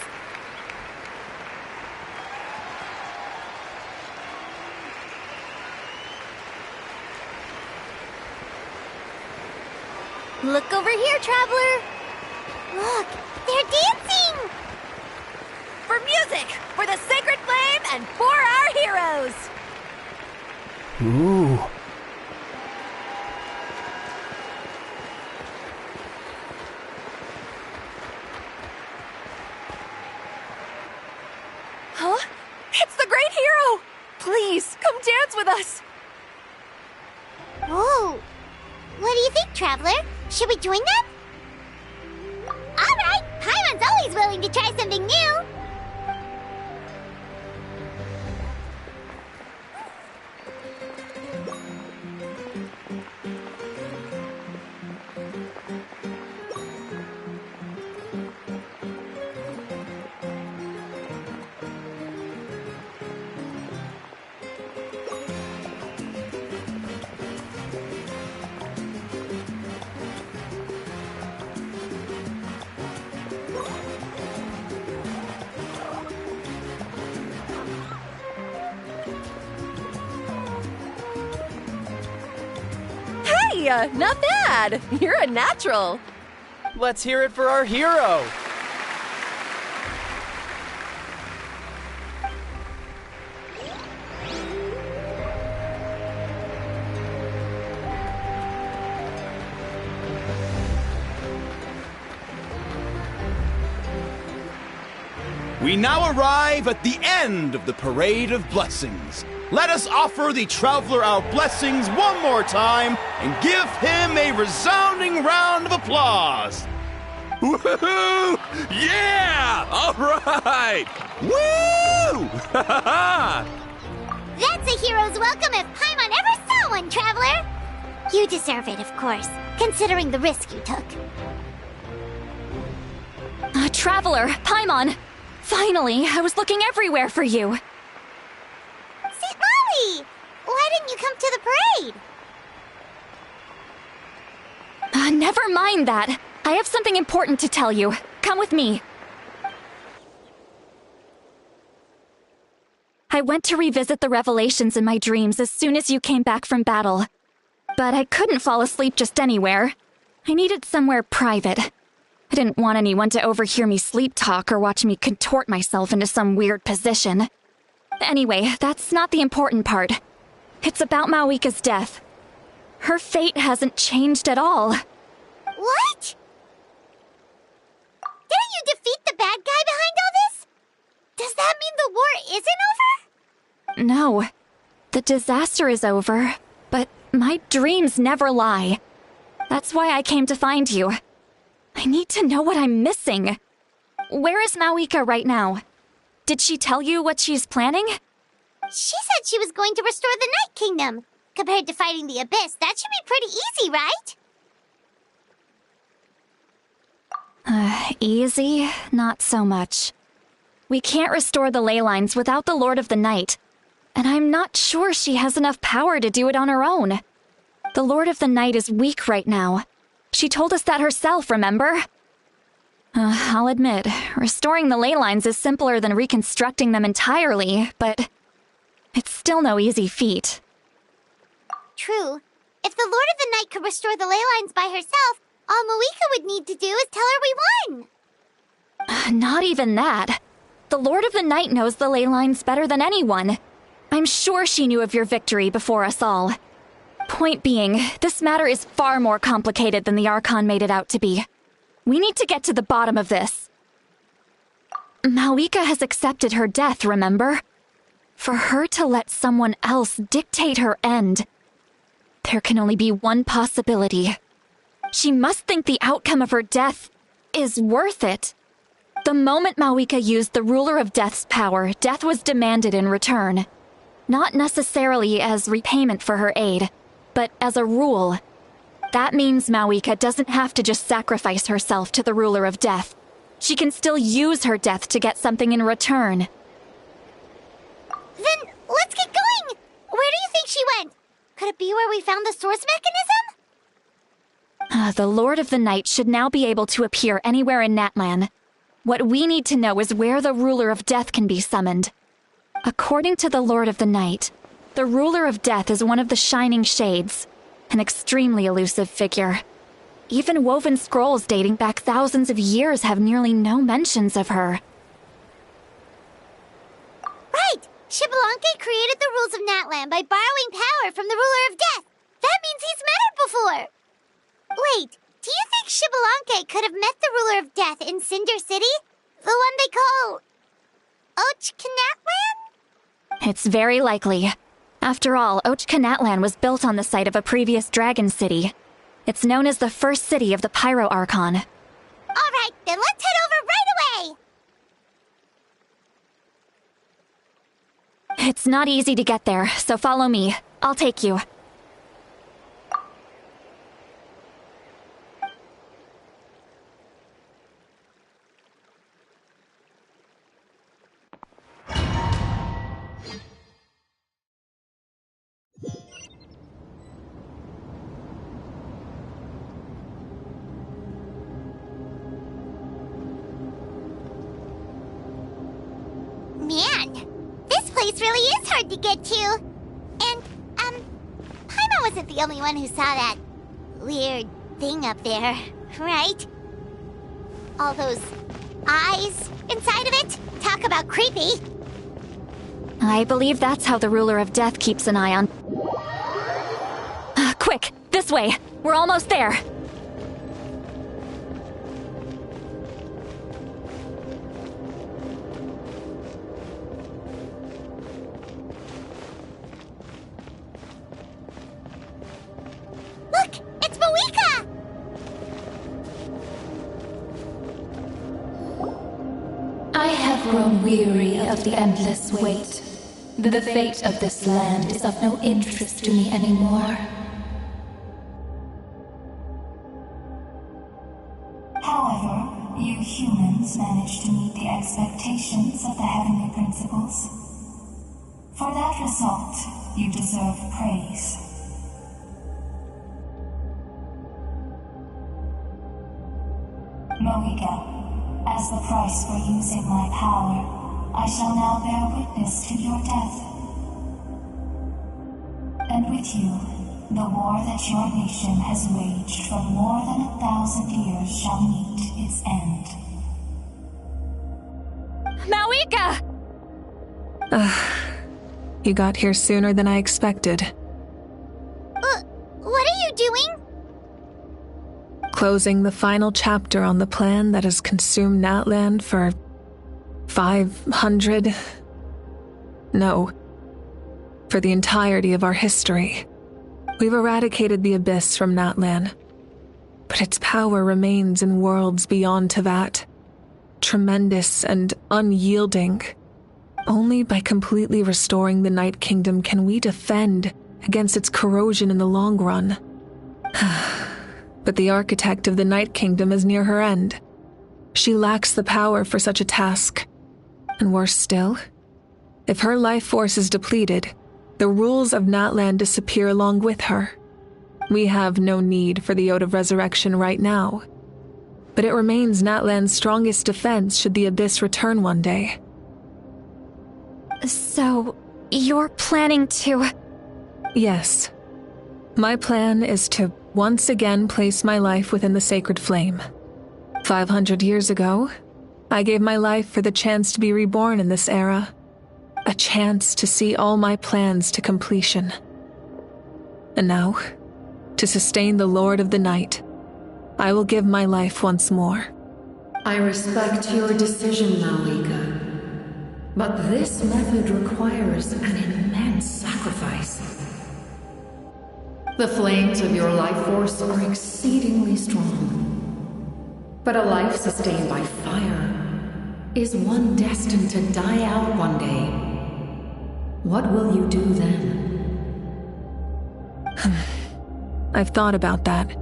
Look over here, traveler! Look, they're dancing! For music, for the sacred flame, and for our heroes! Ooh. Huh? It's the great hero! Please, come dance with us! Whoa! What do you think, traveler? Should we join them? Alright! Paimon's always willing to try something new! Hey, not bad! You're a natural! Let's hear it for our hero! We now arrive at the end of the Parade of Blessings. Let us offer the traveler our blessings one more time and give him a resounding round of applause. Woohoo! Yeah! All right! Woo! That's a hero's welcome if Paimon ever saw one, traveler! You deserve it, of course, considering the risk you took. Traveler, Paimon! Finally, I was looking everywhere for you. St. Molly! Why didn't you come to the parade? Never mind that. I have something important to tell you. Come with me. I went to revisit the revelations in my dreams as soon as you came back from battle. But I couldn't fall asleep just anywhere. I needed somewhere private. I didn't want anyone to overhear me sleep talk or watch me contort myself into some weird position. Anyway, that's not the important part. It's about Mawika's death. Her fate hasn't changed at all. What? Didn't you defeat the bad guy behind all this? Does that mean the war isn't over? No. The disaster is over, but my dreams never lie. That's why I came to find you. I need to know what I'm missing. Where is Mawika right now? Did she tell you what she's planning? She said she was going to restore the Night Kingdom. Compared to fighting the Abyss, that should be pretty easy, right? Easy? Not so much. We can't restore the ley lines without the Lord of the Night. And I'm not sure she has enough power to do it on her own. The Lord of the Night is weak right now. She told us that herself, remember? I'll admit, restoring the ley lines is simpler than reconstructing them entirely, but it's still no easy feat. True. If the Lord of the Night could restore the ley lines by herself, all Mawika would need to do is tell her we won. Not even that. The Lord of the Night knows the ley lines better than anyone. I'm sure she knew of your victory before us all. Point being, this matter is far more complicated than the Archon made it out to be. We need to get to the bottom of this. Malika has accepted her death, remember? For her to let someone else dictate her end, there can only be one possibility. She must think the outcome of her death is worth it. The moment Malika used the Ruler of Death's power, death was demanded in return. Not necessarily as repayment for her aid, but as a rule. That means Malika doesn't have to just sacrifice herself to the Ruler of Death. She can still use her death to get something in return. Then let's get going! Where do you think she went? Could it be where we found the source mechanism? The Lord of the Night should now be able to appear anywhere in Natlan. What we need to know is where the Ruler of Death can be summoned. According to the Lord of the Night, the Ruler of Death is one of the Shining Shades, an extremely elusive figure. Even woven scrolls dating back thousands of years have nearly no mentions of her. Right! Xbalanque created the rules of Natlan by borrowing power from the Ruler of Death. That means he's met her before! Wait, do you think Xbalanque could have met the Ruler of Death in Cinder City? The one they call... Natlan? It's very likely. After all, Natlan was built on the site of a previous dragon city. It's known as the first city of the Pyro Archon. Alright, then let's head over right away! It's not easy to get there, so follow me. I'll take you. Man, this place really is hard to get to. And, Paimon wasn't the only one who saw that weird thing up there, right? All those eyes inside of it? Talk about creepy. I believe that's how the Ruler of Death keeps an eye on... Quick, this way! We're almost there! Look! It's Moeka! I have grown weary of the endless wait. The fate of this land is of no interest to me anymore. However, you humans managed to meet the expectations of the heavenly principles. For that result, you deserve praise. Moeka, as the price for using my power, I shall now bear witness to your death. And with you, the war that your nation has waged for more than 1,000 years shall meet its end. Malika! You got here sooner than I expected. What are you doing? Closing the final chapter on the plan that has consumed Natlan for 500... No. For the entirety of our history. We've eradicated the Abyss from Natlan. But its power remains in worlds beyond Teyvat. Tremendous and unyielding. Only by completely restoring the Night Kingdom can we defend against its corrosion in the long run. But the architect of the Night Kingdom is near her end. She lacks the power for such a task. And worse still, if her life force is depleted, the rules of Natlan disappear along with her. We have no need for the Ode of Resurrection right now. But it remains Natlan's strongest defense should the Abyss return one day. So, you're planning to... Yes. My plan is to once again place my life within the sacred flame. 500 years ago, I gave my life for the chance to be reborn in this era. A chance to see all my plans to completion. And now, to sustain the Lord of the Night, I will give my life once more. I respect your decision, Malika. But this method requires an immense sacrifice. The flames of your life force are exceedingly strong. But a life sustained by fire is one destined to die out one day. What will you do then? I've thought about that.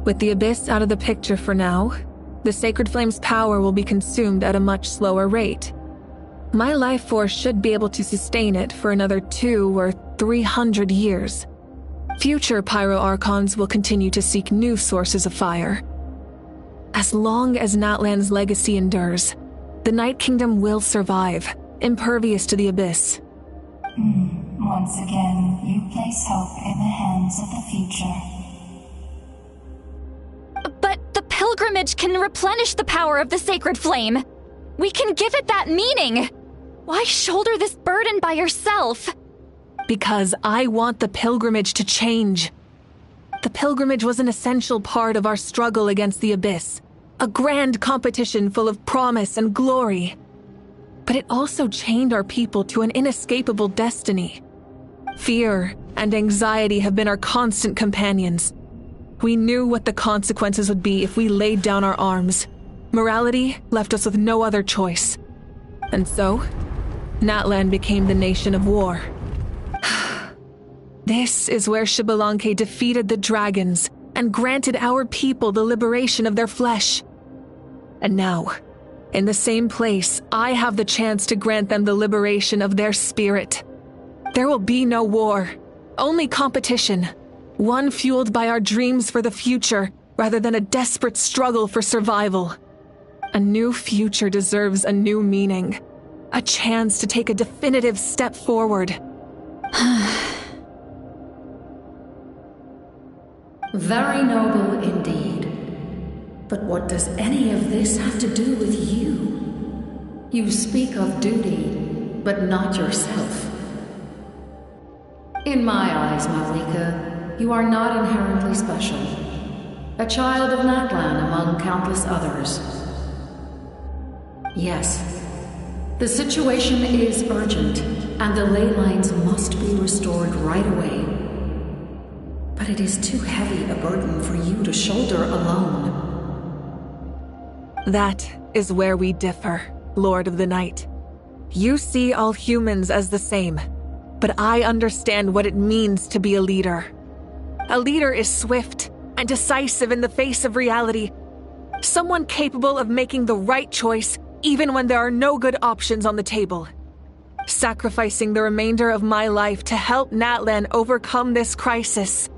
With the Abyss out of the picture for now, the Sacred Flame's power will be consumed at a much slower rate. My life force should be able to sustain it for another 200 or 300 years. Future Pyro Archons will continue to seek new sources of fire. As long as Natlan's legacy endures, the Night Kingdom will survive, impervious to the Abyss. Once again, you place hope in the hands of the future. But the pilgrimage can replenish the power of the Sacred Flame. We can give it that meaning. Why shoulder this burden by yourself? Because I want the pilgrimage to change. The pilgrimage was an essential part of our struggle against the Abyss, a grand competition full of promise and glory. But it also chained our people to an inescapable destiny. Fear and anxiety have been our constant companions. We knew what the consequences would be if we laid down our arms. Morality left us with no other choice. And so, Natlan became the nation of war. This is where Xbalanque defeated the dragons and granted our people the liberation of their flesh. And now, in the same place, I have the chance to grant them the liberation of their spirit. There will be no war, only competition, one fueled by our dreams for the future rather than a desperate struggle for survival. A new future deserves a new meaning, a chance to take a definitive step forward. Very noble indeed. But what does any of this have to do with you? You speak of duty, but not yourself. In my eyes, Malika, you are not inherently special. A child of Natlan among countless others. Yes, the situation is urgent, and the ley lines must be restored right away. But it is too heavy a burden for you to shoulder alone. That is where we differ, Lord of the Night. You see all humans as the same, but I understand what it means to be a leader. A leader is swift and decisive in the face of reality. Someone capable of making the right choice even when there are no good options on the table. Sacrificing the remainder of my life to help Natlan overcome this crisis.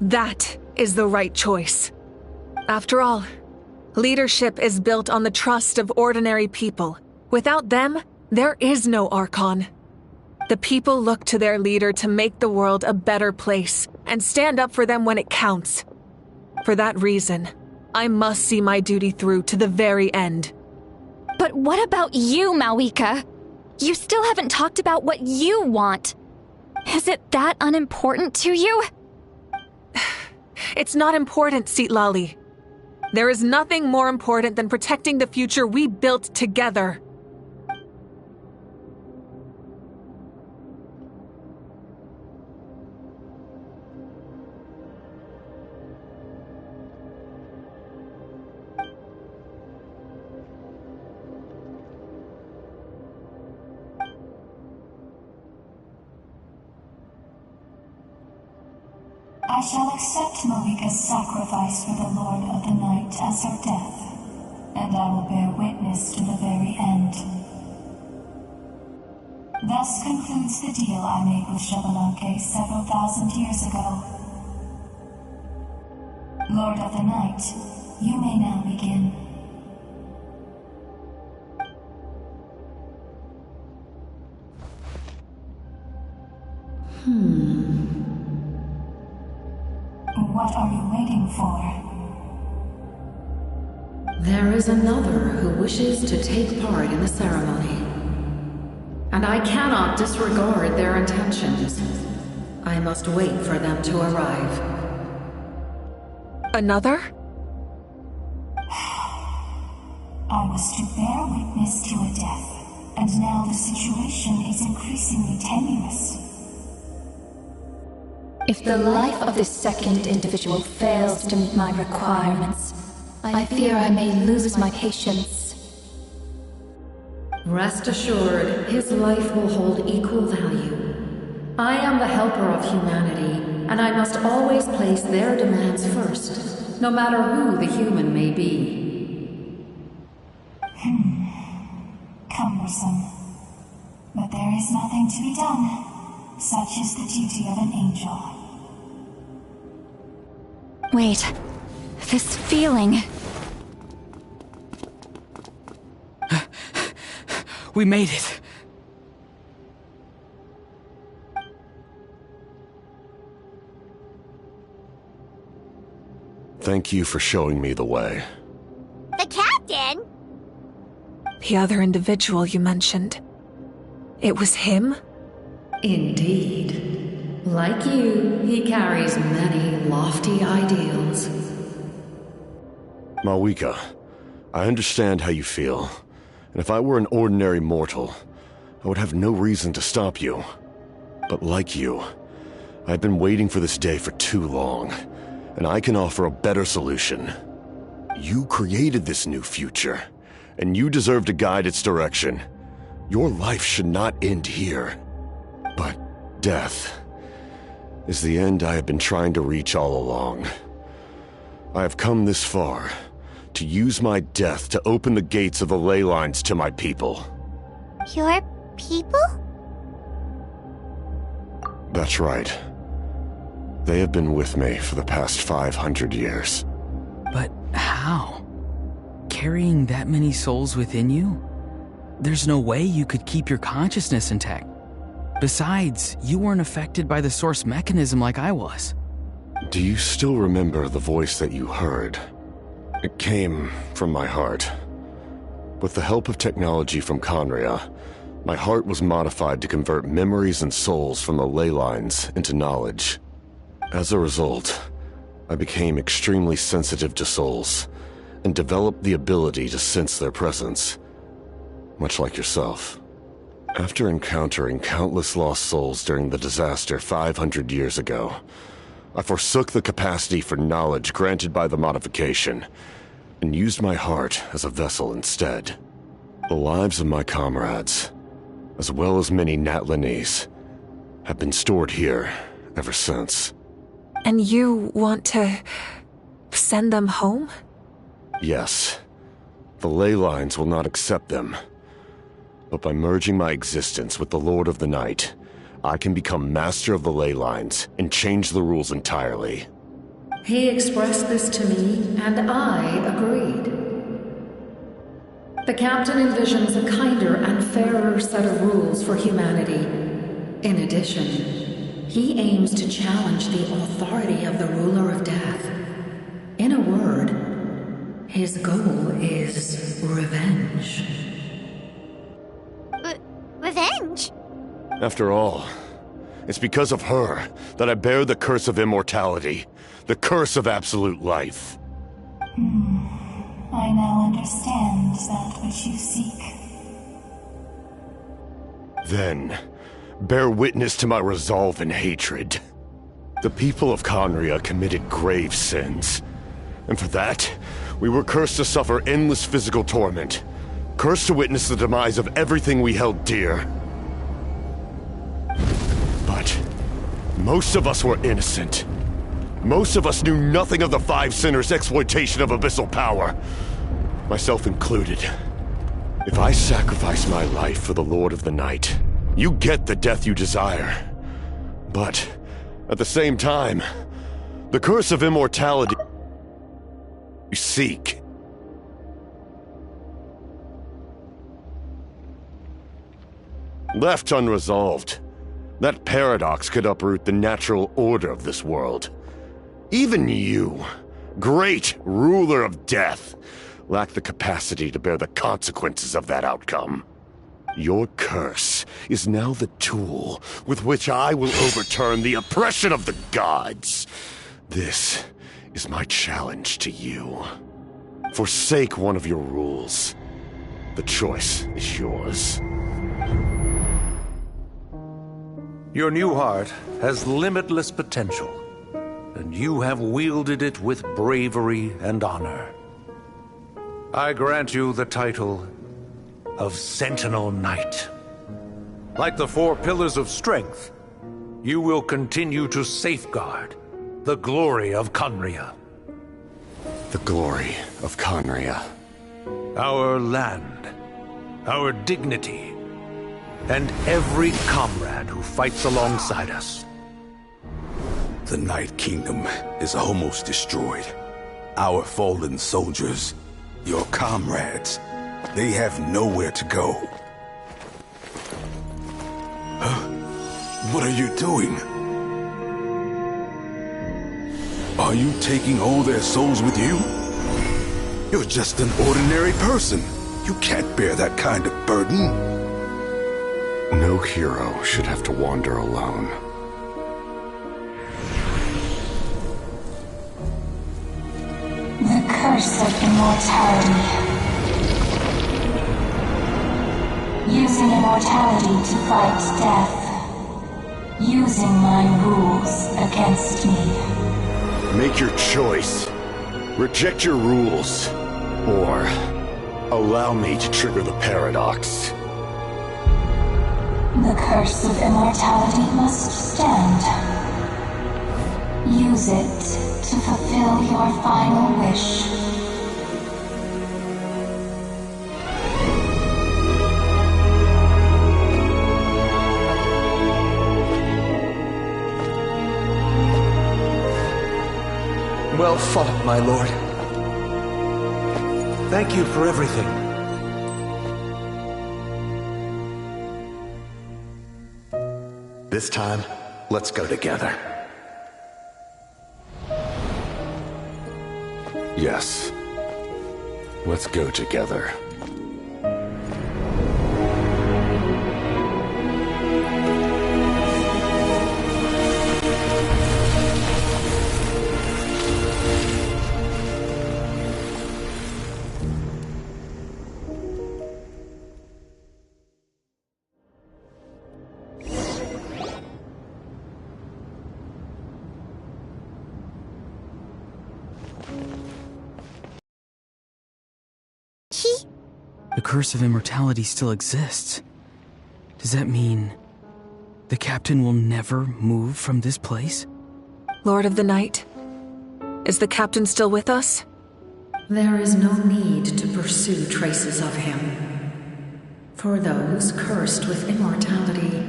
That is the right choice. After all, leadership is built on the trust of ordinary people. Without them, there is no Archon. The people look to their leader to make the world a better place and stand up for them when it counts. For that reason, I must see my duty through to the very end. But what about you, Malika? You still haven't talked about what you want. Is it that unimportant to you? It's not important, Citlali. There is nothing more important than protecting the future we built together. I shall accept Malika's sacrifice for the Lord of the Night as her death, and I will bear witness to the very end. Thus concludes the deal I made with Xbalanque several thousand years ago. Lord of the Night, you may now begin. What are you waiting for? There is another who wishes to take part in the ceremony. And I cannot disregard their intentions. I must wait for them to arrive. Another? I was to bear witness to a death, and And now the situation is increasingly tenuous. If the life of this second individual fails to meet my requirements, I fear I may lose my patience. Rest assured, his life will hold equal value. I am the helper of humanity, and I must always place their demands first, no matter who the human may be. Cumbersome. But there is nothing to be done. Such is the duty of an angel. Wait. This feeling. We made it. Thank you for showing me the way. The captain? The other individual you mentioned. It was him? Indeed. Like you, he carries many lofty ideals. Malwika, I understand how you feel. And if I were an ordinary mortal, I would have no reason to stop you. But like you, I've been waiting for this day for too long, and I can offer a better solution. You created this new future, and you deserve to guide its direction. Your life should not end here. But death is the end I have been trying to reach all along. I have come this far to use my death to open the gates of the ley lines to my people. Your people? That's right. They have been with me for the past 500 years. But how? Carrying that many souls within you? There's no way you could keep your consciousness intact. Besides, you weren't affected by the source mechanism like I was. Do you still remember the voice that you heard? It came from my heart. With the help of technology from Conria, my heart was modified to convert memories and souls from the ley lines into knowledge. As a result, I became extremely sensitive to souls, and developed the ability to sense their presence, much like yourself. After encountering countless lost souls during the disaster 500 years ago, I forsook the capacity for knowledge granted by the modification, and used my heart as a vessel instead. The lives of my comrades, as well as many Natlanese, have been stored here ever since. And you want to send them home? Yes. The ley lines will not accept them. But by merging my existence with the Lord of the Night, I can become master of the ley lines and change the rules entirely. He expressed this to me, and I agreed. The captain envisions a kinder and fairer set of rules for humanity. In addition, he aims to challenge the authority of the ruler of death. In a word, his goal is revenge. Revenge? After all, it's because of her that I bear the curse of immortality, the curse of absolute life. I now understand that which you seek. Then, bear witness to my resolve and hatred. The people of Conria committed grave sins, and for that, we were cursed to suffer endless physical torment, cursed to witness the demise of everything we held dear. But most of us were innocent. Most of us knew nothing of the Five Sinners' exploitation of abyssal power, myself included. If I sacrifice my life for the Lord of the Night, you get the death you desire. But at the same time, the curse of immortality you seek. Left unresolved, that paradox could uproot the natural order of this world. Even you, great ruler of death, lack the capacity to bear the consequences of that outcome. Your curse is now the tool with which I will overturn the oppression of the gods. This is my challenge to you. Forsake one of your rules. The choice is yours. Your new heart has limitless potential, and you have wielded it with bravery and honor. I grant you the title of Sentinel Knight. Like the 4 pillars of strength, you will continue to safeguard the glory of Conria. The glory of Conria. Our land, our dignity, and every comrade who fights alongside us. The Night Kingdom is almost destroyed. Our fallen soldiers, your comrades, they have nowhere to go. Huh? What are you doing? Are you taking all their souls with you? You're just an ordinary person. You can't bear that kind of burden. No hero should have to wander alone. The curse of immortality. Using immortality to fight death. Using my rules against me. Make your choice. Reject your rules. Or allow me to trigger the paradox. The curse of immortality must stand. Use it to fulfill your final wish. Well fought, my lord. Thank you for everything. This time, let's go together. Yes. Let's go together. The curse of immortality still exists. Does that mean the captain will never move from this place? Lord of the Night, is the captain still with us? There is no need to pursue traces of him. For those cursed with immortality,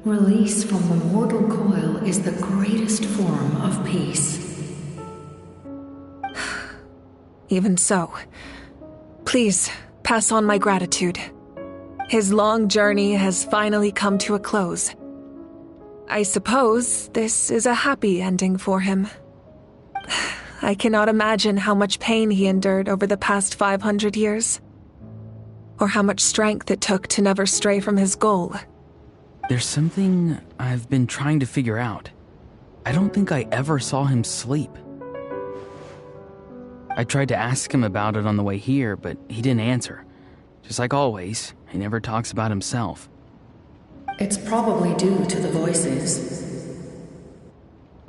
release from the mortal coil is the greatest form of peace. Even so, please pass on my gratitude. His long journey has finally come to a close. I suppose this is a happy ending for him. I cannot imagine how much pain he endured over the past 500 years, or how much strength it took to never stray from his goal. There's something I've been trying to figure out. I don't think I ever saw him sleep. I tried to ask him about it on the way here, but he didn't answer. Just like always, he never talks about himself. It's probably due to the voices.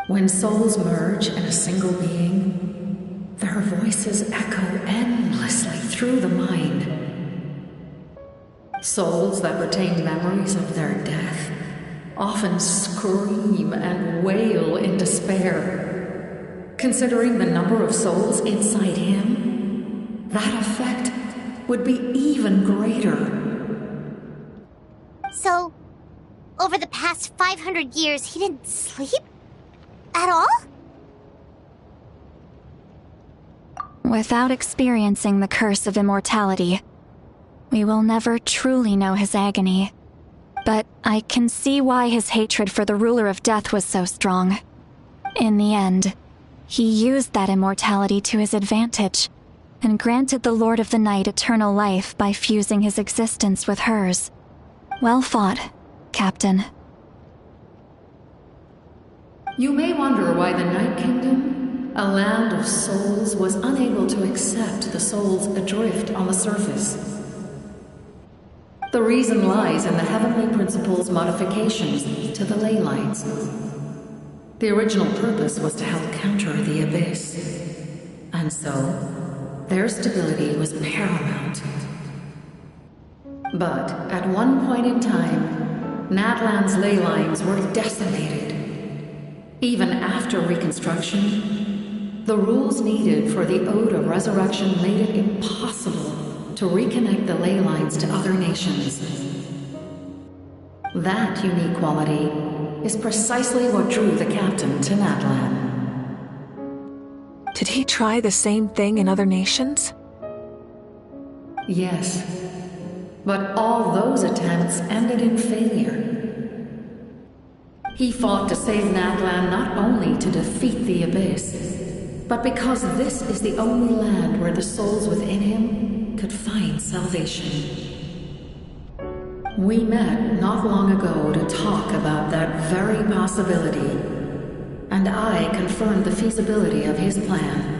When souls merge in a single being, their voices echo endlessly through the mind. Souls that retain memories of their death often scream and wail in despair. Considering the number of souls inside him, that effect would be even greater. So, over the past 500 years, he didn't sleep? At all? Without experiencing the curse of immortality, we will never truly know his agony. But I can see why his hatred for the ruler of death was so strong. In the end, he used that immortality to his advantage, and granted the Lord of the Night eternal life by fusing his existence with hers. Well fought, Captain. You may wonder why the Night Kingdom, a land of souls, was unable to accept the souls adrift on the surface. The The reason lies in the Heavenly Principle's modifications to the ley lines. The original purpose was to help counter the Abyss. And so, their stability was paramount. But at one point in time, Natlan's ley lines were decimated. Even after reconstruction, the rules needed for the Ode of Resurrection made it impossible to reconnect the ley lines to other nations. That unique quality is precisely what drew the captain to Natlan. Did he try the same thing in other nations? Yes, but all those attempts ended in failure. He fought to save Natlan not only to defeat the Abyss, but because this is the only land where the souls within him could find salvation. We met not long ago to talk about that very possibility, and I confirmed the feasibility of his plan.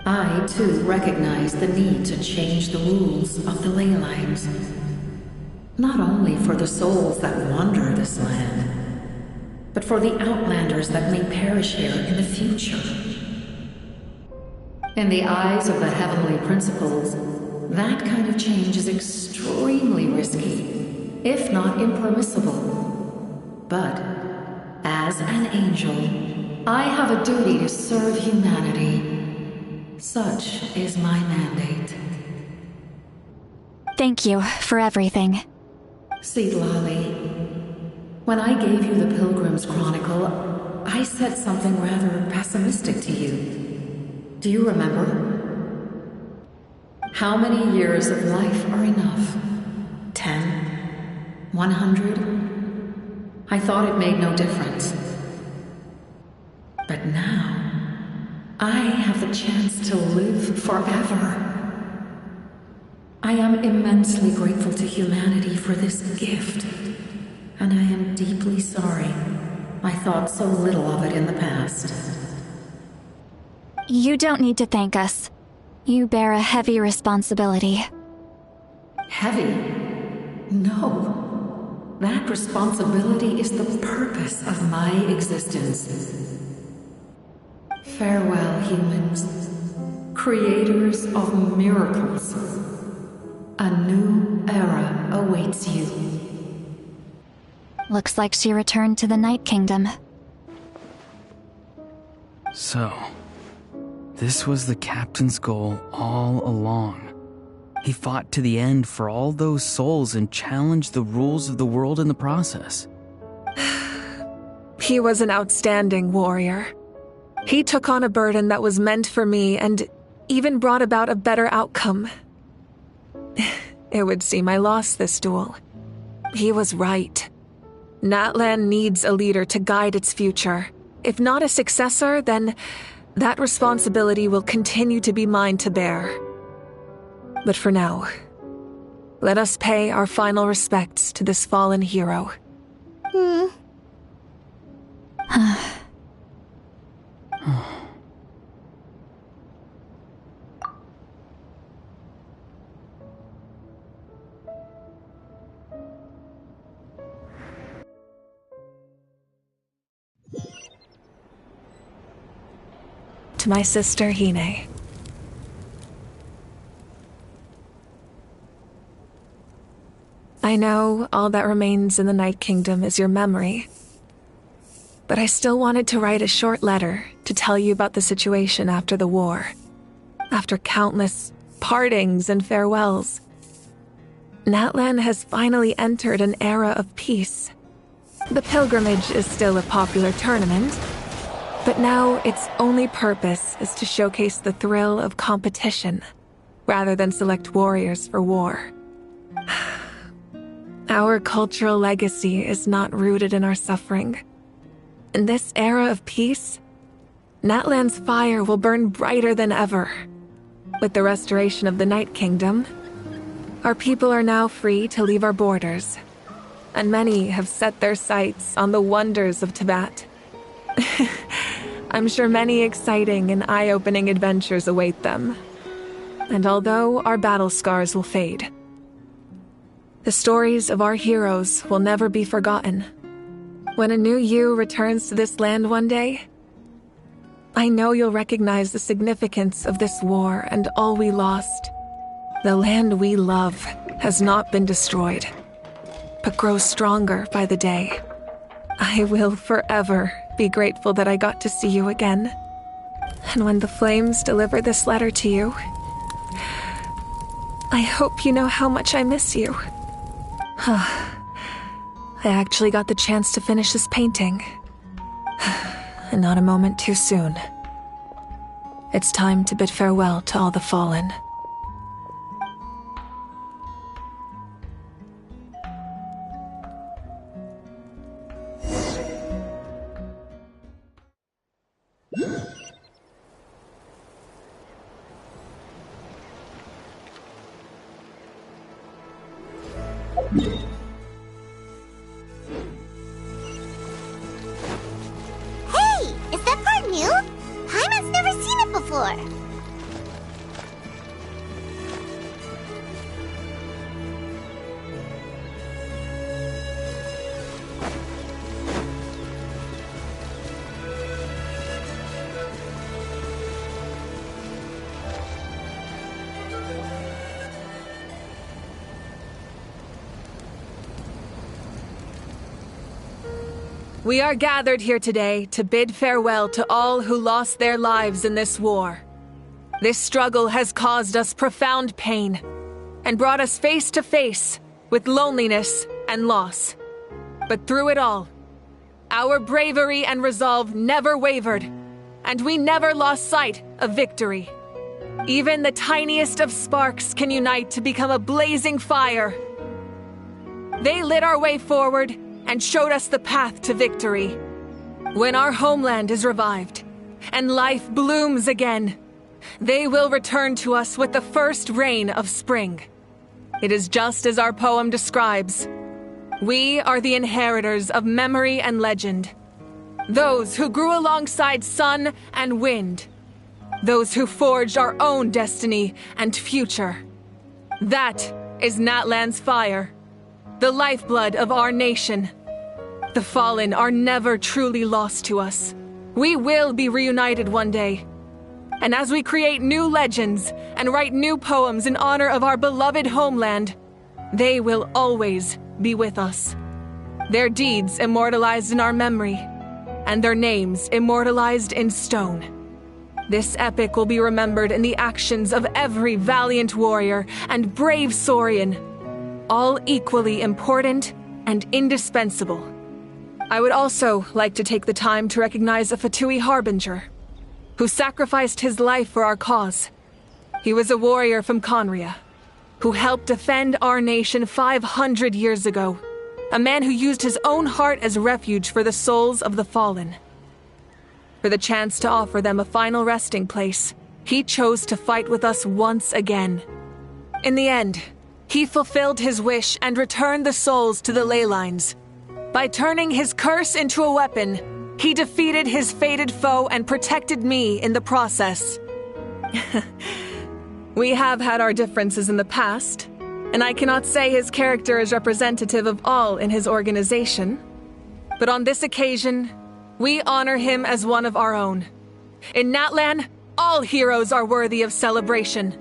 I, too, recognize the need to change the rules of the ley lines. Not only for the souls that wander this land, but for the outlanders that may perish here in the future. In the eyes of the Heavenly Principles, that kind of change is extremely risky, if not impermissible. But, as an angel, I have a duty to serve humanity. Such is my mandate. Thank you for everything. Lali, when I gave you the Pilgrim's Chronicle, I said something rather pessimistic to you. Do you remember? How many years of life are enough? 10? 100? I thought it made no difference. But now, I have the chance to live forever. I am immensely grateful to humanity for this gift, and I am deeply sorry I thought so little of it in the past. You don't need to thank us. You bear a heavy responsibility. Heavy? No. That responsibility is the purpose of my existence. Farewell, humans. Creators of miracles. A new era awaits you. Looks like she returned to the Night Kingdom. So, this was the captain's goal all along. He fought to the end for all those souls and challenged the rules of the world in the process. He was an outstanding warrior. He took on a burden that was meant for me and even brought about a better outcome. It would seem I lost this duel. He was right. Natlan needs a leader to guide its future. If not a successor, then that responsibility will continue to be mine to bear. But for now, let us pay our final respects to this fallen hero. To my sister, Hine. I know all that remains in the Night Kingdom is your memory, but I still wanted to write a short letter to tell you about the situation after the war. After countless partings and farewells, Natlan has finally entered an era of peace. The pilgrimage is still a popular tournament, but now its only purpose is to showcase the thrill of competition, rather than select warriors for war. Our cultural legacy is not rooted in our suffering. In this era of peace, Natlan's fire will burn brighter than ever. With the restoration of the Night Kingdom, our people are now free to leave our borders, and many have set their sights on the wonders of Tibet. I'm sure many exciting and eye-opening adventures await them. And although our battle scars will fade, The stories of our heroes will never be forgotten. When a new you returns to this land one day, I know you'll recognize the significance of this war and all we lost. The land we love has not been destroyed, but grows stronger by the day. I will forever be grateful that I got to see you again. And when the flames deliver this letter to you, I hope you know how much I miss you. I actually got the chance to finish this painting. And not a moment too soon. It's time to bid farewell to all the fallen. Hey! Is that part new? Paimon's never seen it before. We are gathered here today to bid farewell to all who lost their lives in this war. This struggle has caused us profound pain and brought us face to face with loneliness and loss. But through it all, our bravery and resolve never wavered, and we never lost sight of victory. Even the tiniest of sparks can unite to become a blazing fire. They lit our way forward and showed us the path to victory. When our homeland is revived and life blooms again, they will return to us with the first rain of spring. It is just as our poem describes. We are the inheritors of memory and legend. Those who grew alongside sun and wind. Those who forged our own destiny and future. That is Natlan's fire, the lifeblood of our nation. The fallen are never truly lost to us. We will be reunited one day. And as we create new legends and write new poems in honor of our beloved homeland, they will always be with us. Their deeds immortalized in our memory, and their names immortalized in stone. This epic will be remembered in the actions of every valiant warrior and brave Saurian, all equally important and indispensable. I would also like to take the time to recognize a Fatui Harbinger, who sacrificed his life for our cause. He was a warrior from Conria, who helped defend our nation 500 years ago. A man who used his own heart as refuge for the souls of the fallen. For the chance to offer them a final resting place, he chose to fight with us once again. In the end, he fulfilled his wish and returned the souls to the ley lines. By turning his curse into a weapon, he defeated his fated foe and protected me in the process. We have had our differences in the past, and I cannot say his character is representative of all in his organization. But on this occasion, we honor him as one of our own. In Natlan, all heroes are worthy of celebration.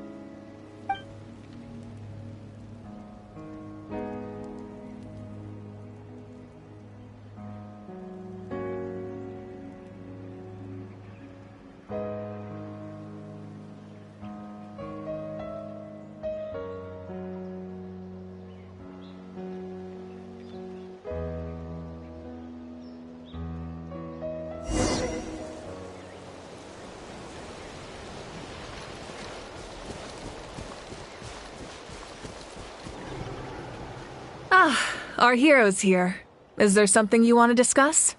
Our hero's here. Is there something you want to discuss?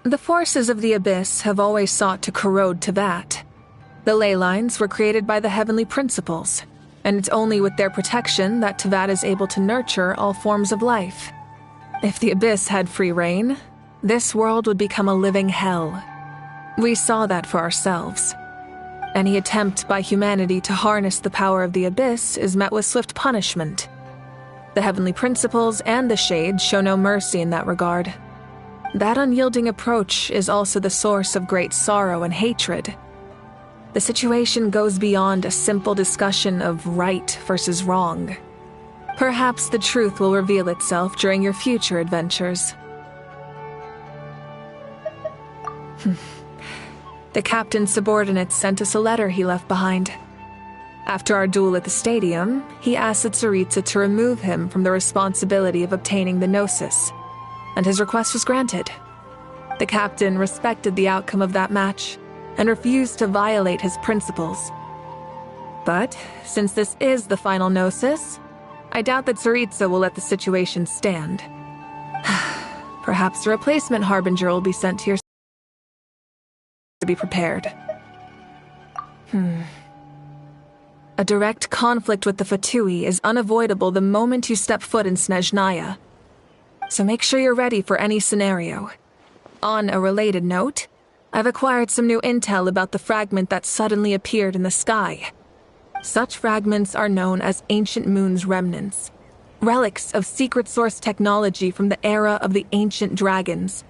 The forces of the Abyss have always sought to corrode Teyvat. The ley lines were created by the Heavenly Principles, and it's only with their protection that Teyvat is able to nurture all forms of life. If the Abyss had free reign, this world would become a living hell. We saw that for ourselves. Any attempt by humanity to harness the power of the Abyss is met with swift punishment. The Heavenly Principles and the Shades show no mercy in that regard. That unyielding approach is also the source of great sorrow and hatred. The situation goes beyond a simple discussion of right versus wrong. Perhaps the truth will reveal itself during your future adventures. The captain's subordinate sent us a letter he left behind. After our duel at the stadium, he asked Tsaritsa to remove him from the responsibility of obtaining the Gnosis, and his request was granted. The captain respected the outcome of that match and refused to violate his principles. But since this is the final Gnosis, I doubt that Tsaritsa will let the situation stand. Perhaps a replacement Harbinger will be sent to your to be prepared. A direct conflict with the Fatui is unavoidable the moment you step foot in Snezhnaya. So make sure you're ready for any scenario. On a related note, I've acquired some new intel about the fragment that suddenly appeared in the sky. Such fragments are known as Ancient Moon's remnants, relics of secret source technology from the era of the ancient dragons.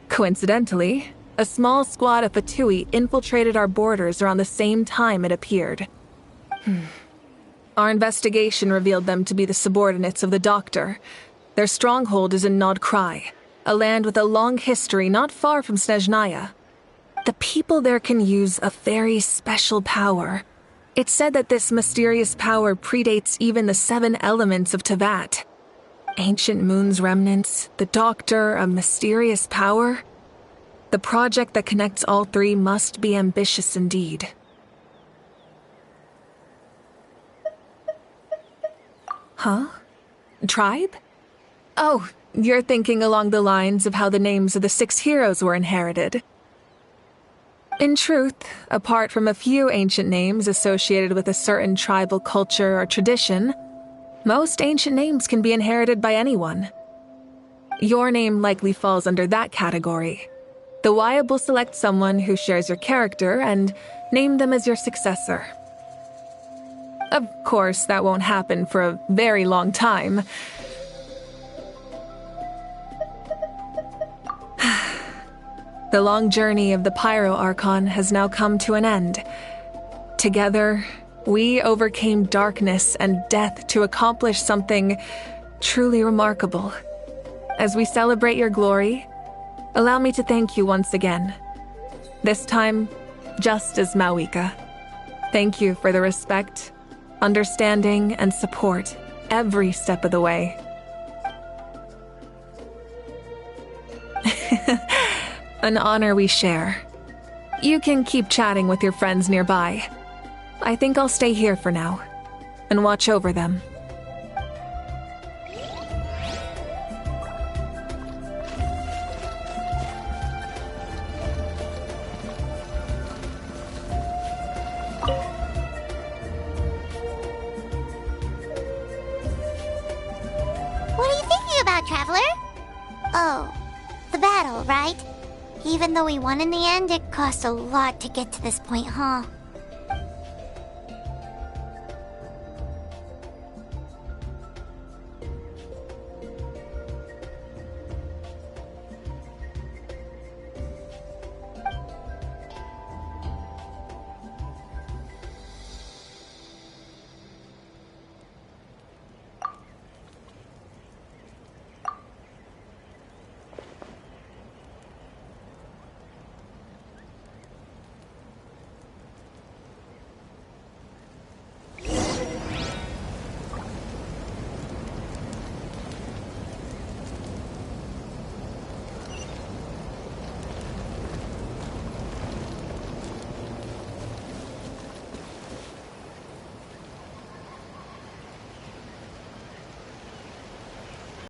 Coincidentally, a small squad of Fatui infiltrated our borders around the same time it appeared. Our investigation revealed them to be the subordinates of the Doctor. Their stronghold is in Nod Krai, a land with a long history not far from Snezhnaya. The people there can use a very special power. It's said that this mysterious power predates even the 7 elements of Tevat. Ancient Moon's remnants, the Doctor, a mysterious power. The project that connects all 3 must be ambitious indeed. Huh? Tribe? Oh, you're thinking along the lines of how the names of the 6 heroes were inherited. In truth, apart from a few ancient names associated with a certain tribal culture or tradition, most ancient names can be inherited by anyone. Your name likely falls under that category. The Wyab will select someone who shares your character and name them as your successor. Of course, that won't happen for a very long time. The long journey of the Pyro Archon has now come to an end. Together, we overcame darkness and death to accomplish something truly remarkable. As we celebrate your glory, allow me to thank you once again. This time, just as Mawika. Thank you for the respect, understanding, and support every step of the way. An honor we share. You can keep chatting with your friends nearby. I think I'll stay here for now and watch over them. What are you thinking about, Traveler? Oh, the battle, right? Even though we won in the end, it cost a lot to get to this point, huh?